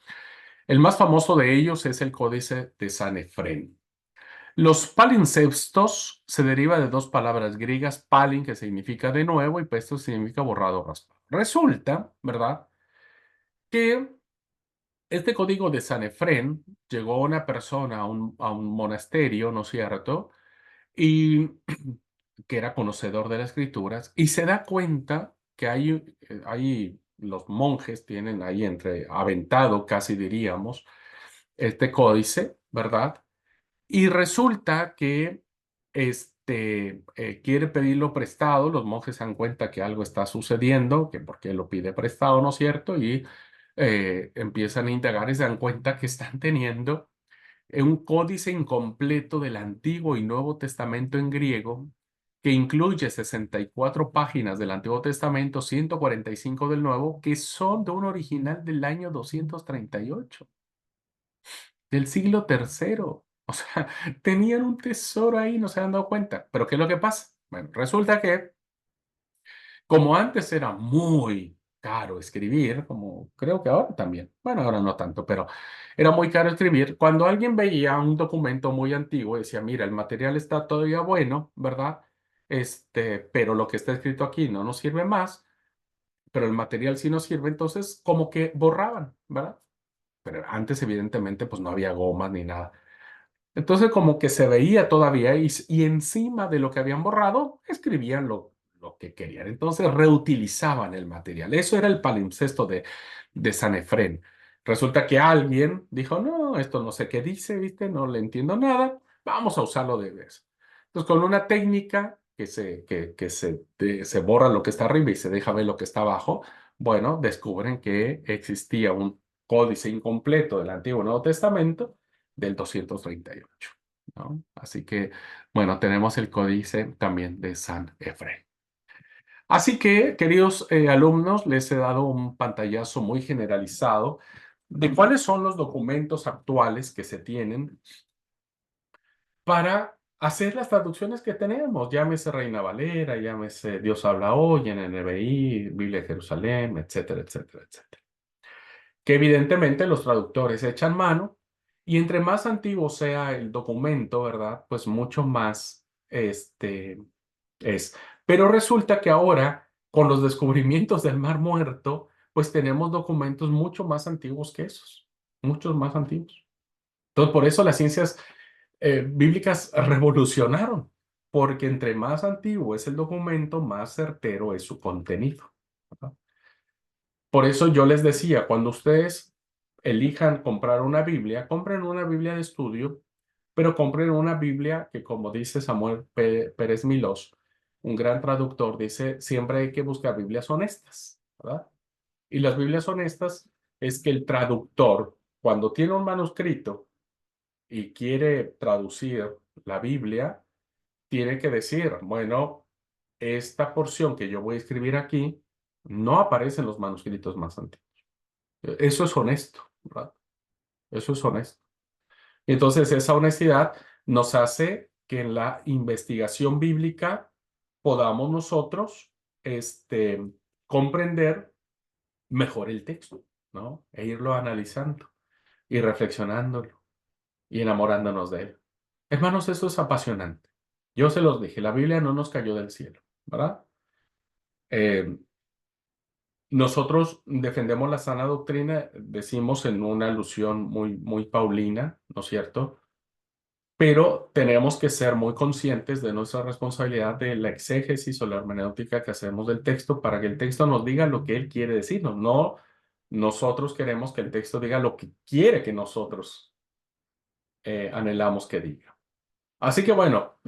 Speaker 1: El más famoso de ellos es el Códice de San Efrén. Los palimpsestos se deriva de dos palabras griegas, palin, que significa de nuevo, y pesto significa borrado o raspado. Resulta, ¿verdad?, que este código de Sanefren llegó una persona a un monasterio, ¿no es cierto?, y que era conocedor de las escrituras, y se da cuenta que hay los monjes tienen ahí entre aventado, casi diríamos, este códice, ¿verdad? Y resulta que quiere pedirlo prestado, los monjes se dan cuenta que algo está sucediendo, que por qué lo pide prestado, ¿no es cierto? Y empiezan a indagar y se dan cuenta que están teniendo un códice incompleto del Antiguo y Nuevo Testamento en griego, que incluye 64 páginas del Antiguo Testamento, 145 del Nuevo, que son de un original del año 238 del siglo tercero. O sea, tenían un tesoro ahí, no se han dado cuenta. Pero ¿qué es lo que pasa? Bueno, resulta que como antes era muy caro escribir, como creo que ahora también, bueno, ahora no tanto, pero era muy caro escribir, cuando alguien veía un documento muy antiguo, decía, mira, el material está todavía bueno, ¿verdad? Pero lo que está escrito aquí no nos sirve más, pero el material sí nos sirve, entonces como que borraban, ¿verdad? Pero antes, evidentemente, pues no había gomas ni nada. Entonces como que se veía todavía y encima de lo que habían borrado, escribían lo que querían. Entonces reutilizaban el material. Eso era el palimpsesto de Sanefren. Resulta que alguien dijo, no, esto no sé qué dice, ¿viste? No le entiendo nada. Vamos a usarlo de vez. Entonces con una técnica que se borra lo que está arriba y se deja ver lo que está abajo, bueno, descubren que existía un códice incompleto del Antiguo y Nuevo Testamento del 238, ¿no? Así que, bueno, tenemos el códice también de San Efrén. Así que, queridos alumnos, les he dado un pantallazo muy generalizado de cuáles son los documentos actuales que se tienen para hacer las traducciones que tenemos. Llámese Reina Valera, llámese Dios habla hoy en NBI, Biblia de Jerusalén, etcétera, etcétera, etcétera, que evidentemente los traductores echan mano y entre más antiguo sea el documento, ¿verdad? Pues mucho más es. Pero resulta que ahora, con los descubrimientos del Mar Muerto, pues tenemos documentos mucho más antiguos que esos, muchos más antiguos. Entonces, por eso las ciencias bíblicas revolucionaron, porque entre más antiguo es el documento, más certero es su contenido, ¿verdad? Por eso yo les decía, cuando ustedes elijan comprar una Biblia, compren una Biblia de estudio, pero compren una Biblia que, como dice Samuel Pérez Milós, un gran traductor, dice, siempre hay que buscar Biblias honestas, ¿verdad? Y las Biblias honestas es que el traductor, cuando tiene un manuscrito y quiere traducir la Biblia, tiene que decir, bueno, esta porción que yo voy a escribir aquí no aparece en los manuscritos más antiguos. Eso es honesto, ¿verdad? Eso es honesto. Entonces, esa honestidad nos hace que en la investigación bíblica podamos nosotros comprender mejor el texto, ¿no? E irlo analizando y reflexionándolo y enamorándonos de él. Hermanos, eso es apasionante. Yo se los dije, la Biblia no nos cayó del cielo, ¿verdad? Eh, Nosotros defendemos la sana doctrina, decimos en una alusión muy, muy paulina, ¿no es cierto? Pero tenemos que ser muy conscientes de nuestra responsabilidad de la exégesis o la hermenéutica que hacemos del texto para que el texto nos diga lo que él quiere decirnos. No, nosotros queremos que el texto diga lo que quiere que nosotros anhelamos que diga. Así que bueno,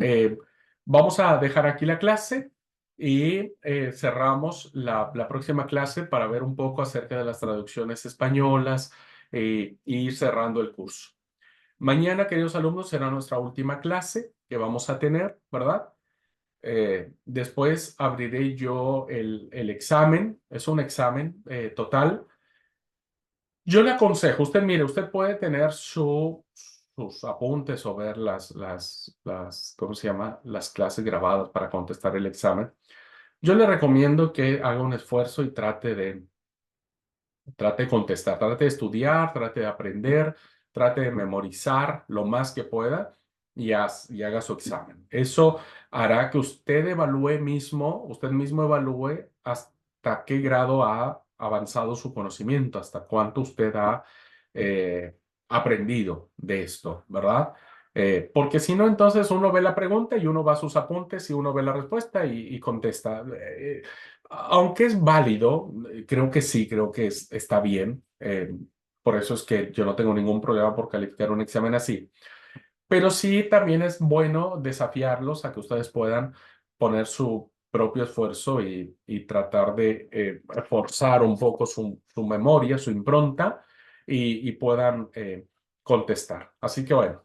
Speaker 1: vamos a dejar aquí la clase y cerramos la próxima clase para ver un poco acerca de las traducciones españolas y ir cerrando el curso. Mañana, queridos alumnos, será nuestra última clase que vamos a tener, ¿verdad? Después abriré yo el examen, es un examen total. Yo le aconsejo, usted mire, usted puede tener sus apuntes o ver ¿cómo se llama? Las clases grabadas para contestar el examen. Yo le recomiendo que haga un esfuerzo y trate de contestar, trate de estudiar, trate de aprender, trate de memorizar lo más que pueda y haga su examen. Eso hará que usted mismo evalúe hasta qué grado ha avanzado su conocimiento, hasta cuánto usted ha eh, aprendido de esto, ¿verdad? Porque si no, entonces uno ve la pregunta y uno va a sus apuntes y uno ve la respuesta y contesta. Aunque es válido, creo que sí, creo que está bien. Por eso es que yo no tengo ningún problema por calificar un examen así. Pero sí también es bueno desafiarlos a que ustedes puedan poner su propio esfuerzo y tratar de forzar un poco su memoria, su impronta y puedan contestar. Así que bueno,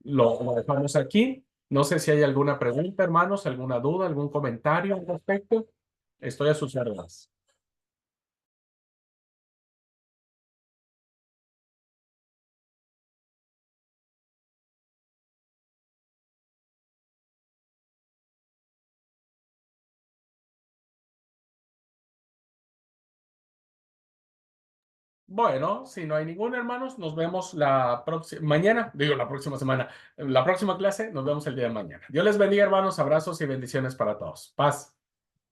Speaker 1: lo dejamos aquí. No sé si hay alguna pregunta, hermanos, alguna duda, algún comentario al respecto. Estoy a sus órdenes. Bueno, si no hay ninguno, hermanos, nos vemos la próxima mañana, digo la próxima semana, la próxima clase, nos vemos el día de mañana. Dios les bendiga, hermanos, abrazos y bendiciones para todos. Paz.